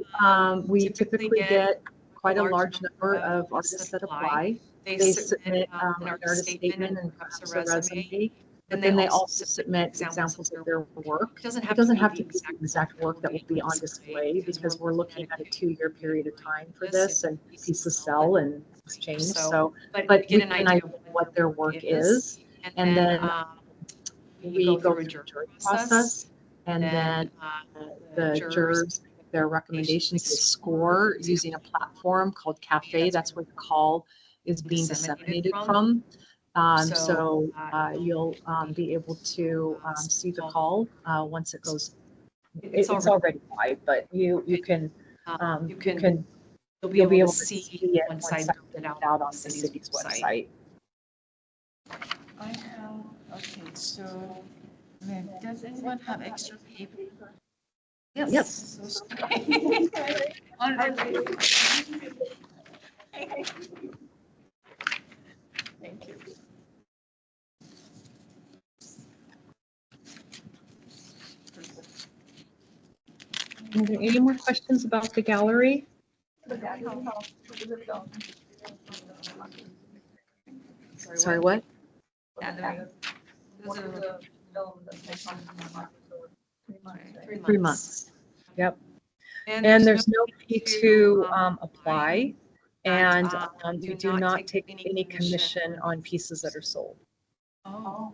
we typically get quite a large number of artists that apply. They submit an artist statement and perhaps a resume, but then they also submit examples of their work. It doesn't have to be the exact work that will be on display, because we're looking at a 2-year period of time for this, and pieces sell and things change. So, but we get an idea of what their work is, and then we go through a jury process, and then the jurors make their recommendations. They score using a platform called Cafe. That's where the call is being disseminated from. So you'll be able to see the call once it goes. It's already live, but you'll be able to see it once I put it out on the city's website. I have, okay, so then does anyone have extra paper? Yes. So sorry. Thank you. Are there any more questions about the gallery? Sorry, what? What is the film that's 3 months. Yep. And there's no fee to apply, and we do not take any commission on pieces that are sold. Oh.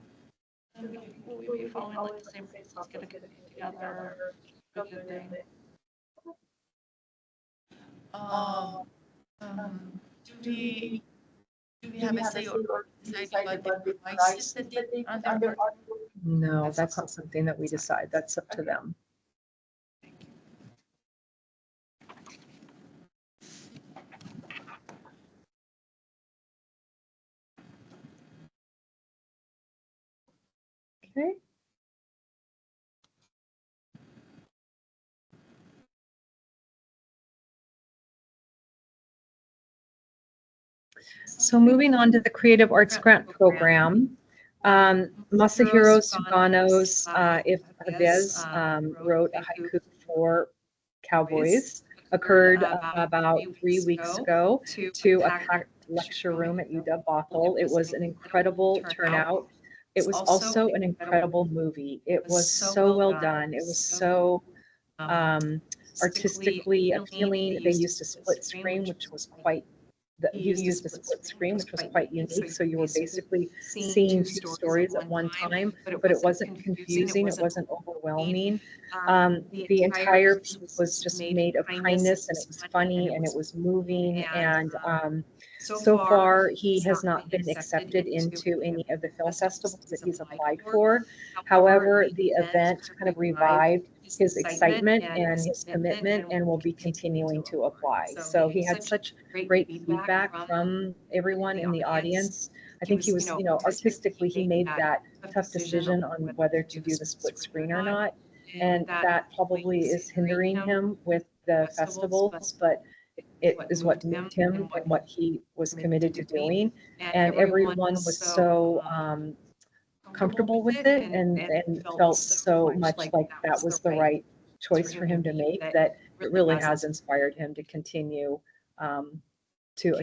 Will we be following like the same process, get together, do the thing? Do we have a say or decide about the prices that they under? No, that's not something that we decide. That's up to them. Okay. So moving on to the Creative Arts Grant Program, Masahiro Sugano's If Hades wrote a haiku for Cowboys, occurred about 3 weeks ago to a packed lecture room at UW Bothell. It was an incredible turnout. It was also an incredible movie. It was so well done. It was so artistically appealing. They used a split screen, which was quite unique. So you were basically seeing 2 stories at one time, but it wasn't confusing. It wasn't overwhelming. The entire piece was just made of kindness, and it was funny, and it was moving. And so far, he has not been accepted into any of the film festivals that he's applied for. However, the event kind of revived his excitement and his commitment, and will be continuing to apply. So he had such great feedback from everyone in the audience. I think he was, artistically, he made that tough decision on whether to do the split screen or not. And that probably is hindering him with the festivals, but it is what moved him and what he was committed to doing. And everyone was so comfortable with it, and felt so much like that was the right choice for him to make, that it really has inspired him to continue to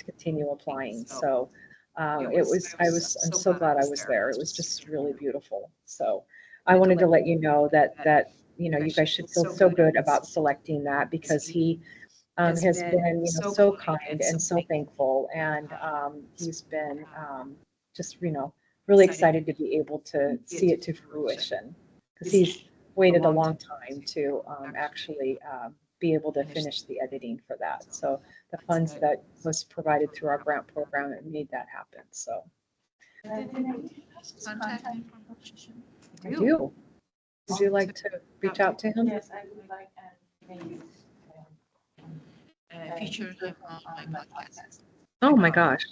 continue applying. So I'm so glad I was there. It was just really beautiful. So I wanted to let you know that you know, you guys should feel so good about selecting that, because he has been, you know, so kind and so thankful, and he's been just, you know, really excited to be able to see it to fruition, because he's waited a long time to actually be able to finish the editing for that. So the funds that was provided through our grant program, it made that happen. So Contact information. I do. Would you like to reach out to him? Yes, I would like, maybe. Feature him on my podcast. Oh my gosh.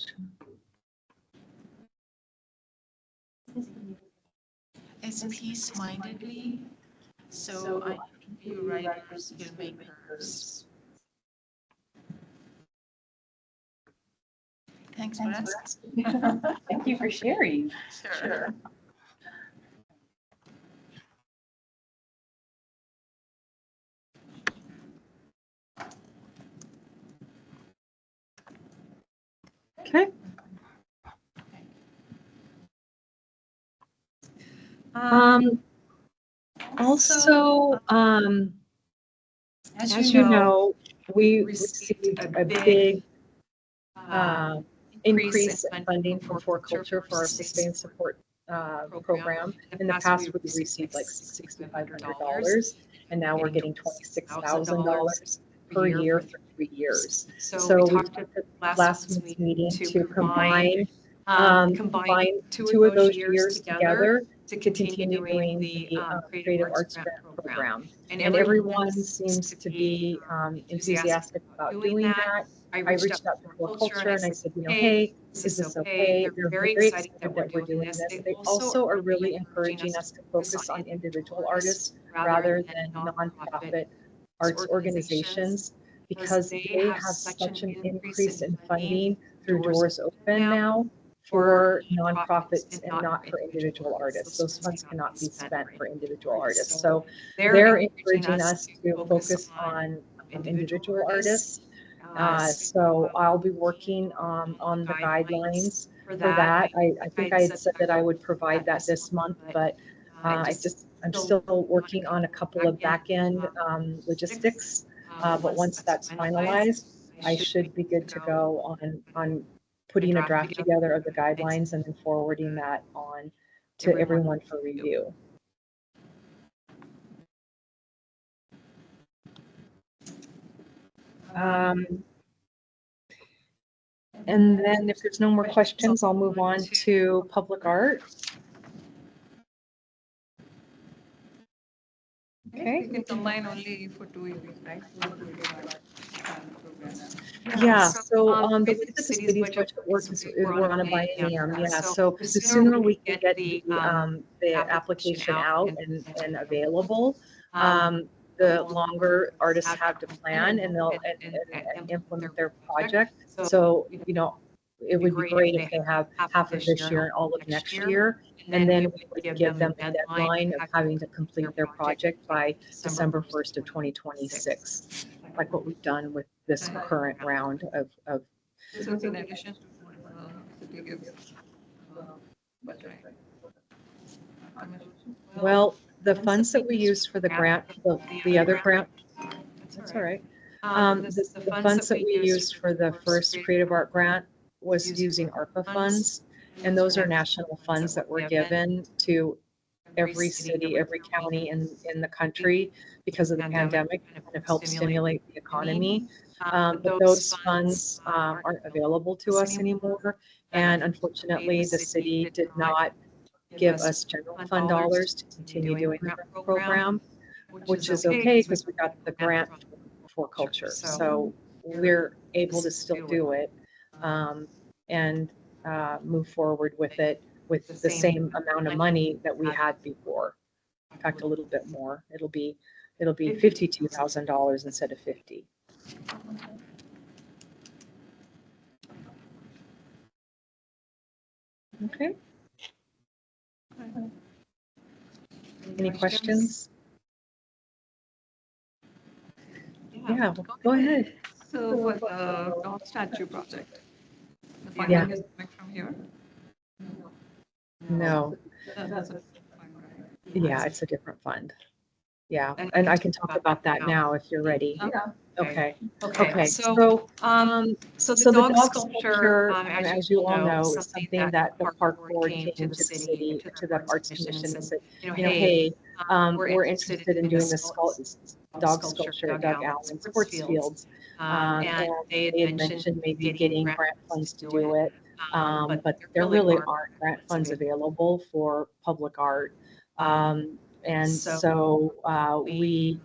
It's peace-mindedly, so I interview writers, filmmakers. Thanks for asking. Thank you for sharing. Sure. Okay. Also, as you know, we received a big increase in funding from For Culture for our sustained support program. In the past, we received like $6,500, and now we're getting $26,000 per year for 3 years. So we talked at the last month's meeting to combine two of those years together to continue doing the Creative Arts Grant Program. And everyone seems to be enthusiastic about doing that. I reached out to For Culture and I said, you know, hey, is this okay? They're very excited that we're doing this. They also are really encouraging us to focus on individual artists rather than nonprofit arts organizations, because they have such an increase in funding through Doors Open now for nonprofits and not for individual artists. Those funds cannot be spent for individual artists. So they're encouraging us to focus on individual artists. So I'll be working on the guidelines for that. I think I had said that I would provide that this month, but I'm still working on a couple of back-end logistics. But once that's finalized, I should be good to go on putting a draft together of the guidelines and then forwarding that on to everyone for review. And then if there's no more questions, I'll move on to public art. Okay. We can combine only for 2 years, right? Yeah, so the way that the city's budget works is we're on a biennium, yeah. So the sooner we can get the application out and available, the longer artists have to plan and they'll and implement their project. So, you know, it would be great if they have half of this year and all of next year. And then we would give them a deadline of having to complete their project by December 1st of 2026, like what we've done with this current round of This is in addition to city gives budget. well, the funds that we used for the grant, the other grant, that's all right. The funds that we used for the first Creative Art grant was using ARPA funds, and those are national funds that were given to every city, every county in the country because of the pandemic and have helped stimulate the economy. But those funds aren't available to us anymore. And unfortunately, the city did not give us general fund dollars to continue doing the program, which is okay because we got the grant for culture. So we're able to still do it and move forward with it with the same amount of money that we had before. In fact, a little bit more. It'll be $52,000 instead of 50. Okay. Any questions? Yeah, well, go ahead. So for the dog statue project, the funding Yeah. is coming from here? No, That's a fund, right? yeah, it's a different fund. Yeah, and I can talk about that now if you're ready. Yeah. Okay. Okay, Okay, so, so the dog sculpture, as you all know, is something that the park board came to the city, to the Arts Commission and said, hey, we're interested in doing this dog sculpture at Doug Allen Sports Fields. And they had mentioned maybe getting grant funds to do it. But there really aren't grant funds available for public art. And so the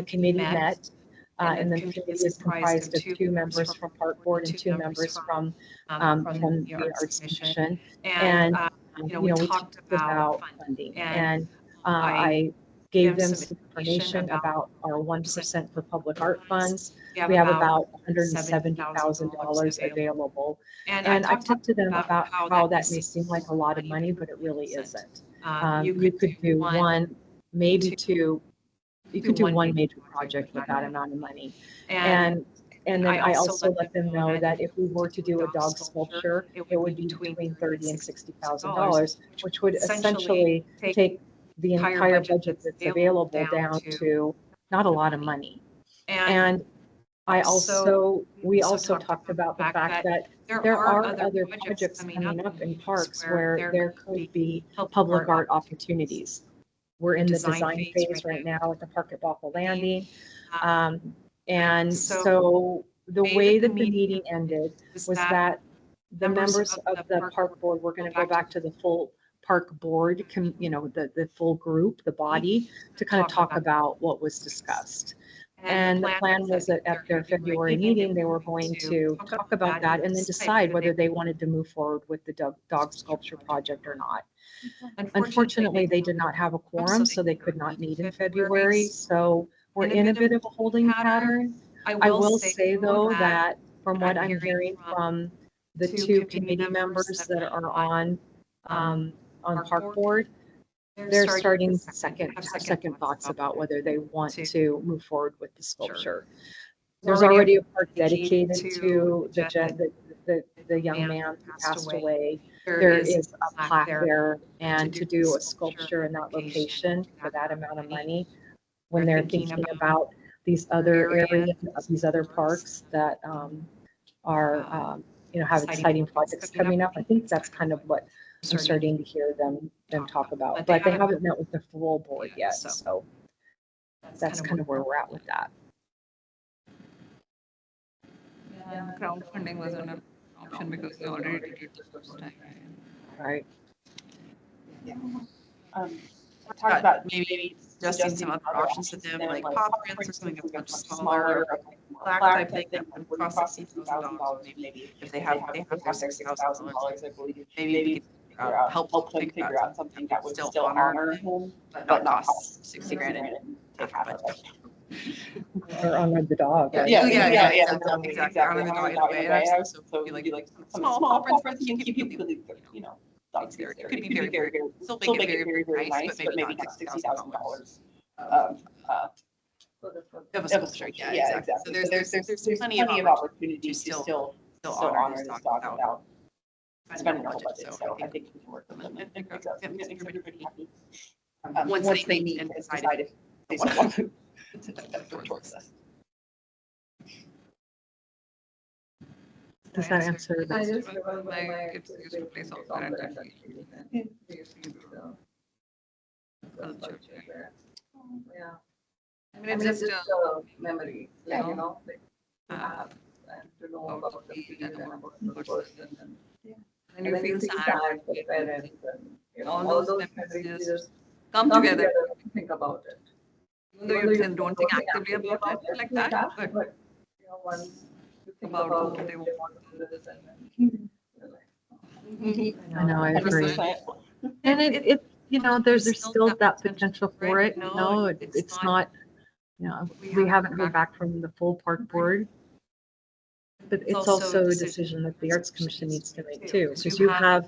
committee met. And the committee is comprised of 2 members from Park Board and 2 members from the Arts Commission. And, we talked about funding. And I gave them some information about our 1% for public art funds. We have about $170,000 available. And I talked to them about how that may seem like a lot of money, but it really isn't. You could do one, maybe 2. You could do one major project with that amount of money. And then I also let them know that if we were to do a dog sculpture, it would be between $30,000 and $60,000, which would essentially take the entire budget that's available down to not a lot of money. And we also talked about the fact that there are other projects coming up in parks where there could be public art opportunities. We're in the design phase right now at the park at Bothell Landing. And so the way that the meeting ended was that the members of the park board were going to go back to the full park board, the full group, the body, to kind of talk about what was discussed. And the plan was that at their February meeting, they were going to talk about that and then decide whether they wanted to move forward with the dog sculpture project or not. Unfortunately, they did not have a quorum, so they could not meet in February. So we're in a bit of a holding pattern. I will say, though, that from what I'm hearing from the 2 committee members that are on Park Board, they're starting second thoughts about whether they want to move forward with the sculpture. There's already a park dedicated to the young man who passed away. There is a plaque there, and to do a sculpture in that location for that amount of money, when they're thinking about these other areas, these other parks that have exciting projects coming up, I think that's kind of what I'm starting to hear them talk about. But they haven't met with the full board yet, so that's kind of where we're at with that. Yeah, crowdfunding was an option because they already did it the first time. Right. Talk about maybe suggesting some other options to them, like pop prints or something much smaller, plaque type thing that would cost $60,000. Maybe if they have $6,000, I believe, maybe we could help them figure out something that would still honor him, but not cost $60,000 and take half of it. Or honor the dog. Right? Yeah, exactly. Honor the dog in a way. So like small prints for the people, dogs there. It could be very, still make it very nice, but maybe not $60,000. Of a sculpture, yeah, exactly. So there's plenty of opportunities to still honor this dog without spending our budget. So I think we can work with them and make everybody happy. Once they meet and decide if they want to go towards this. Does that answer I that? just remember my kids used to play soccer and that actually. They used to do the culture there. Yeah. I mean, it's just a memory, like, like to have and to know about the field and about the person. And you feel sad for the parents and, all those memories just come together when you think about it. Even though you don't think actively about it like that, but once you think about what they want to do this and then you're like, I know, I agree. And it there's still that potential for it. It's not, we haven't heard back from the full park board. But it's also a decision that the Arts Commission needs to make too, because you have,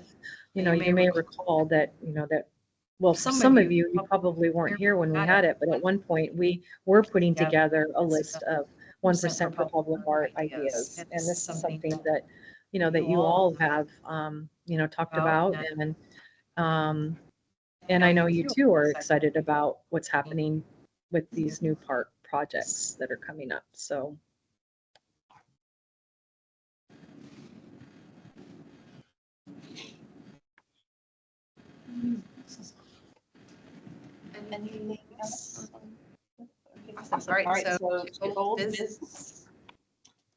you may recall that, well, some of you probably weren't here when we had it, but at one point we were putting together a list of 1% for Pueblo Art ideas. And this is something that, you know, that you all have, you know, talked about. And I know you too are excited about what's happening with these new park projects that are coming up. So. Anything else? Awesome. All right, so goals, business.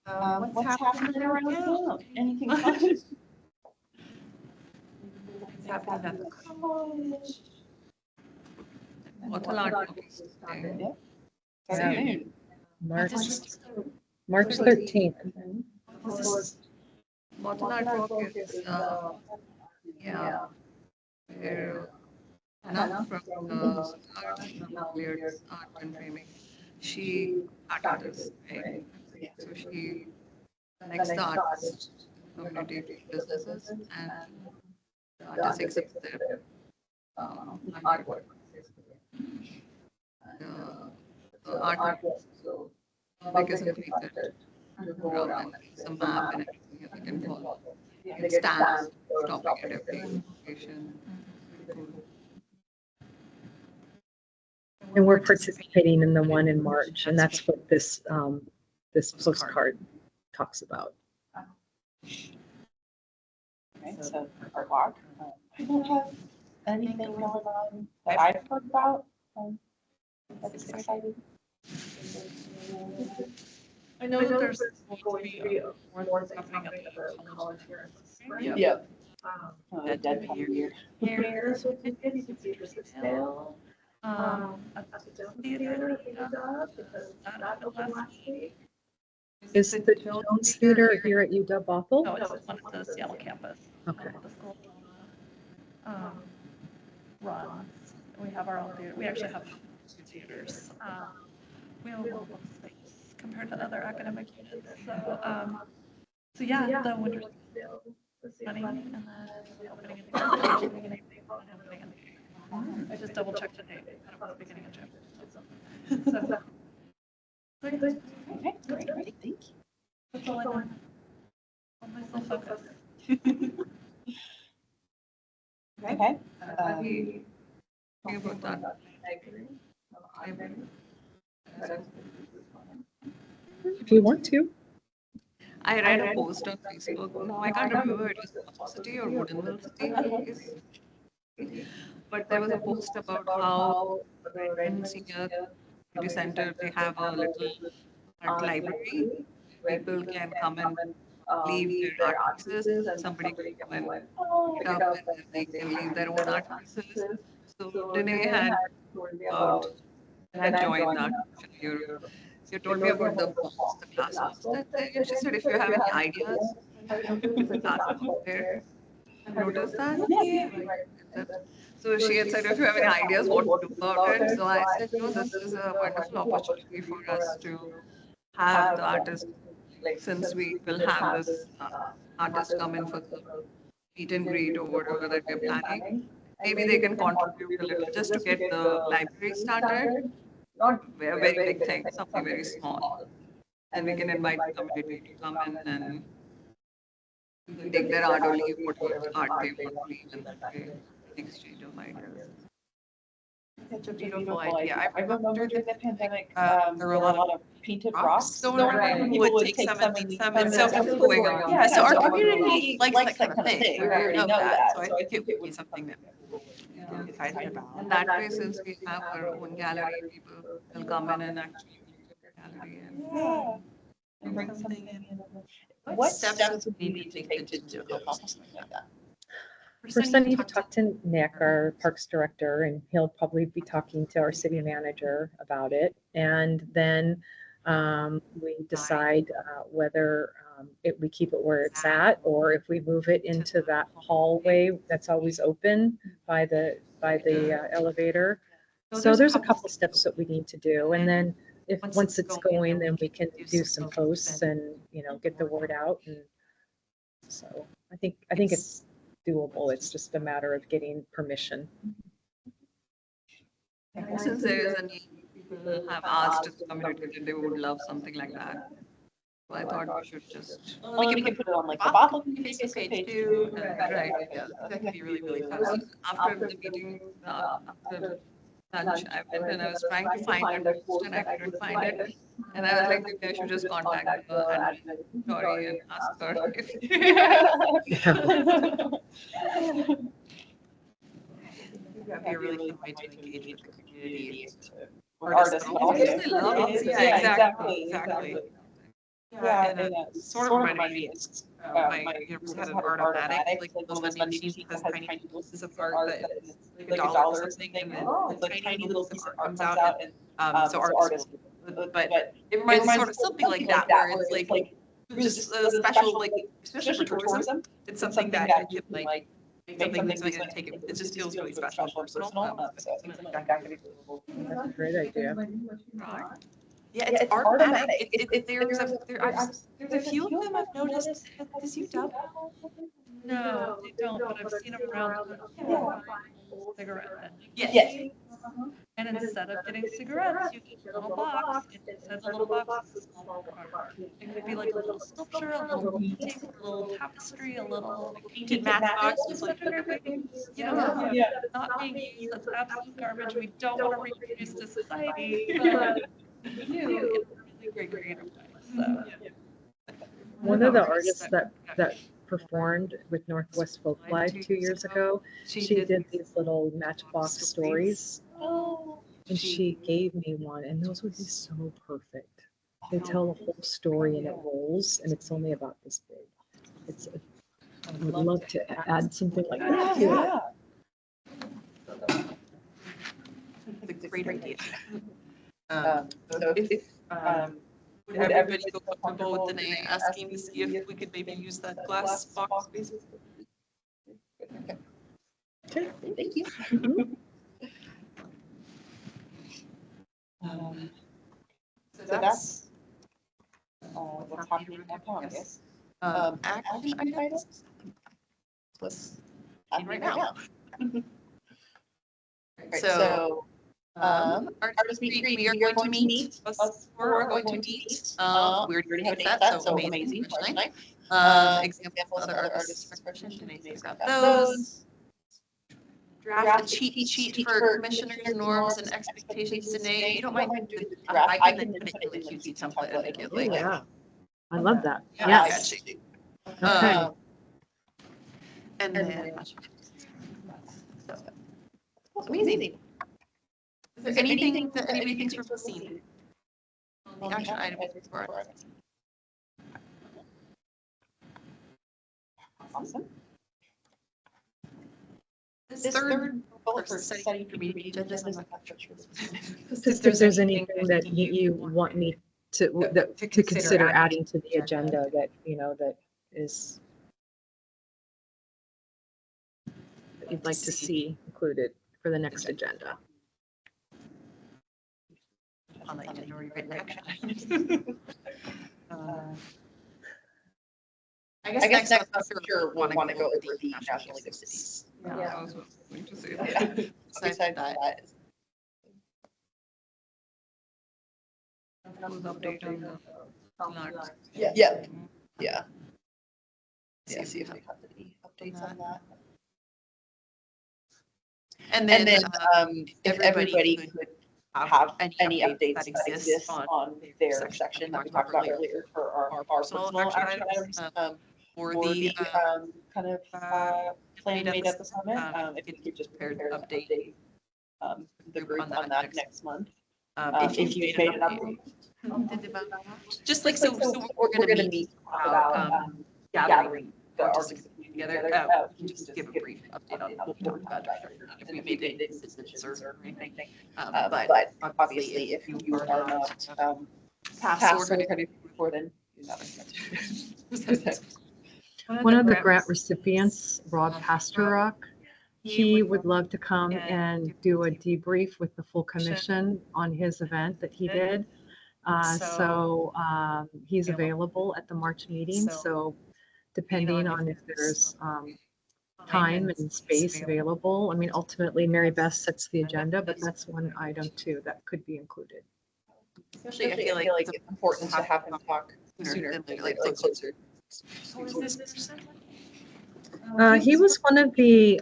What's happening around town? Anything fun? What's happening at the college? Bothell Art Walk is starting. Yeah. March 13th. Bothell Art Walk is, yeah, where Anna from Cleared Art and Framing, she started this, right? So she connects the artist community to businesses and the artists accept their artwork. The artwork so public is completed mural and some map and everything that they can follow. It stands stopping at every location. And we're participating in the one in March, and that's what this this postcard talks about. Right, so our walk. I don't have anything going on that I've heard about. That's exciting. I know there's going to be more things happening at the college here. Yeah. A dead time of year. Here's what it is, it's interesting still. At the theater, because that opened last week. Is the Jones Theater here at UW Bothell? No, it's one at the Seattle campus. Okay. The school runs. We have our own theater. We actually have two theaters. We have a little book space compared to other academic units. So yeah, the winter sale was funny, and then opening in April. I just double checked the date. It was the beginning of June. So. Okay, great, thank you. That's all I know. On my sole focus. Okay. We think about that library. If you want to. I read a post on Facebook. No, I can't remember it was Bothell City or Woodinville City. But there was a post about how in senior city center they have a little art library. People can come and leave their art pieces, and somebody can come and pick up, and then they can leave their own art pieces. So Danae had about when I joined that year. You told me about the classes that they. She said if you have any ideas, there's a class out there. Notice that? So she had said if you have any ideas what to do about it. So I said, no, this is a wonderful opportunity for us to have the artists, since we will have this artist come in for the meet and greet or whatever that we're planning. Maybe they can contribute a little just to get the library started. Not a very big thing, something very small. And we can invite the community to come in and take their art or leave whatever art they want to leave in exchange of ideas. It's a beautiful idea. I remember during the pandemic, there were a lot of painted rocks rocks going around. People would take some and leave them. So yeah, so our community likes that kind of thing. We already know that. So I think it would be something that we're excited about. And that way, since we have our own gallery, people will come in and actually use the gallery and bring something in. What steps would we need to take to accomplish something like that? First, I need to talk to Nick, our Parks Director, and he'll probably be talking to our city manager about it. And then we decide whether we keep it where it's at, or if we move it into that hallway that's always open by the elevator. So there's a couple steps that we need to do, and then once it's going, then we can do some posts and get the word out. And so I think it's doable. It's just a matter of getting permission. Since there is a need, people have asked us to communicate that they would love something like that. So I thought we should just, we can put it on like the Bothell Bothell Facebook page page too. too. right, yeah, that could be really, really fun. So after the meeting, after lunch, I went and I was trying to find that post and I couldn't find it. And I was like, maybe I should just contact the admin, Tori, and ask her if. That'd be a really fun way to engage with the community. Artists. but also Yes, they love us. Yeah, exactly. Yeah, and it sort of reminded me, my university had an Artomatic, like one of those vending machines that has tiny pieces of art that is like $1 or something, and then a tiny little piece of art comes out, and so artists, but it reminds me sort of something like that, where it's like just a special, like, especially for tourism, it's something that you can like make something and take it. It just feels really special and personal. So I think something like that could be cool. That's a great idea. Yeah, it's Artomatic. There's a few of them I've noticed. Does you dub? No, they don't, but I've seen them around cigarette. Yes. And instead of getting cigarettes, you get a little box. Inside the little box is a small card. It could be like a little sculpture, a little painting, a little tapestry, a little painted matchbox. Just like everything, not being used. That's absolute garbage. We don't want to reproduce to society, but we do in a really great creative way. So. One of the artists that performed with Northwest Folk Live 2 years ago, she did these little matchbox stories, and she gave me one, and those would be so perfect. They tell a whole story and it rolls, and it's only about this big. I would love to add something like that to it. It's a great idea. So if Would everybody feel comfortable with Danae asking to see if we could maybe use that glass box space? Okay, thank you. So that's what's happening downtown, I guess. Action items. What's happening right now? So, artist meet and greet, we are going to meet. Us four are going to meet. We already have a date set, so amazing. March 9th. Examples of other artists' expression. Danae's got those. Draft a cheat sheet for commissioners, norms, and expectations. Danae, you don't mind doing the draft? I can then put it in the QC template and make it like. Yeah, I love that. Yeah, Yes. Okay. And then. Amazing. Is there anything that anybody thinks we're missing? The action item for it. Awesome. This third bullet for setting for meeting agendas, I'm not sure. If there's anything that you want me to consider adding to the agenda that that is that you'd like to see included for the next agenda. On the agenda or written action. I guess next month for sure we'll want to go over the National League of Cities. yeah, I was going to say that. Besides that. That was updating the plans. Yeah. See if we have any updates on that. And then If everybody could have any updates that exist on their section that we talked about earlier for our personal action items, for for the the kind of plan made at the summit, if you could just prepare to update the group on that next month. If you made an update. Just like, so we're going to meet about gathering the artists together. We can just give a brief update on what we talked about if we made any decisions or anything. But obviously, if you are not past or kind of before then, you have One of the grant recipients, Rob Pasterrock, he would love to come and do a debrief with the full commission on his event that he did. So he's available at the March meeting. So depending on if there's time and space available. I mean, ultimately, Mary Beth sets the agenda, but that's one item too that could be included. Especially, I feel like it's important to have them talk sooner than later, like closer. Who is this person? He was one of the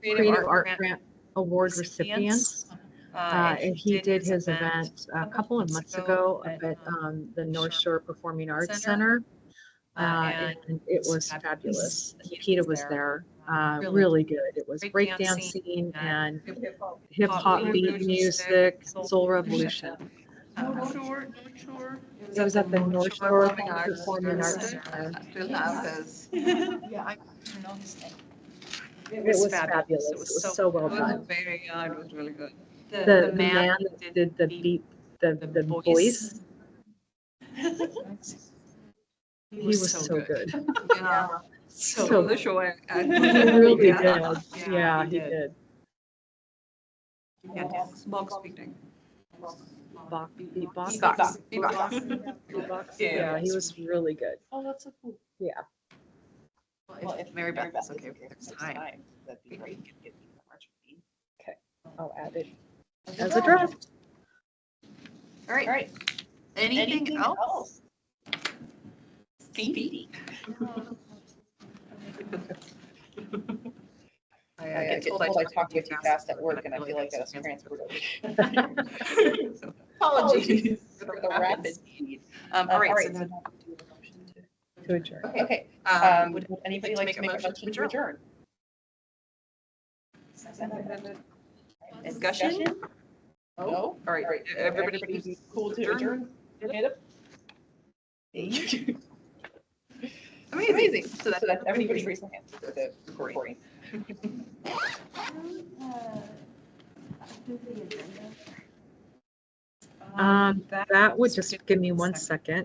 Creative Art Grant Award recipients. And he did his event a couple of months ago up at the North Shore Performing Arts Center. And it was fabulous. Nikita was there, really good. It was breakdancing and hip hop beat music, soul revolution. North Shore. It was at the North Shore Performing Arts Center. Center. Still have his. Yeah, I don't know his name. It was fabulous. It was so well It was done. very, it was really good. The man that did the beat, the voice, he was so good. Yeah. So The show. he really did. Yeah, he did. Yeah, box beating. Beatbox. Beatbox. Yeah, he was really good. Oh, that's so cool. Yeah. Well, if Mary Beth is okay with their time, that'd be great. I'll add it as a draft. All right. Anything else? Speedy. I get told I talk way too fast at work, and I feel like I was transferred over. So, Apologies for the rapid speed. all right, so so then To adjourn. Okay, would anybody like to make a motion to adjourn? discussion? No? All right, everybody's cool to adjourn? Amazing. So that's everybody raise their hands for the recording. That would just give me 1 second.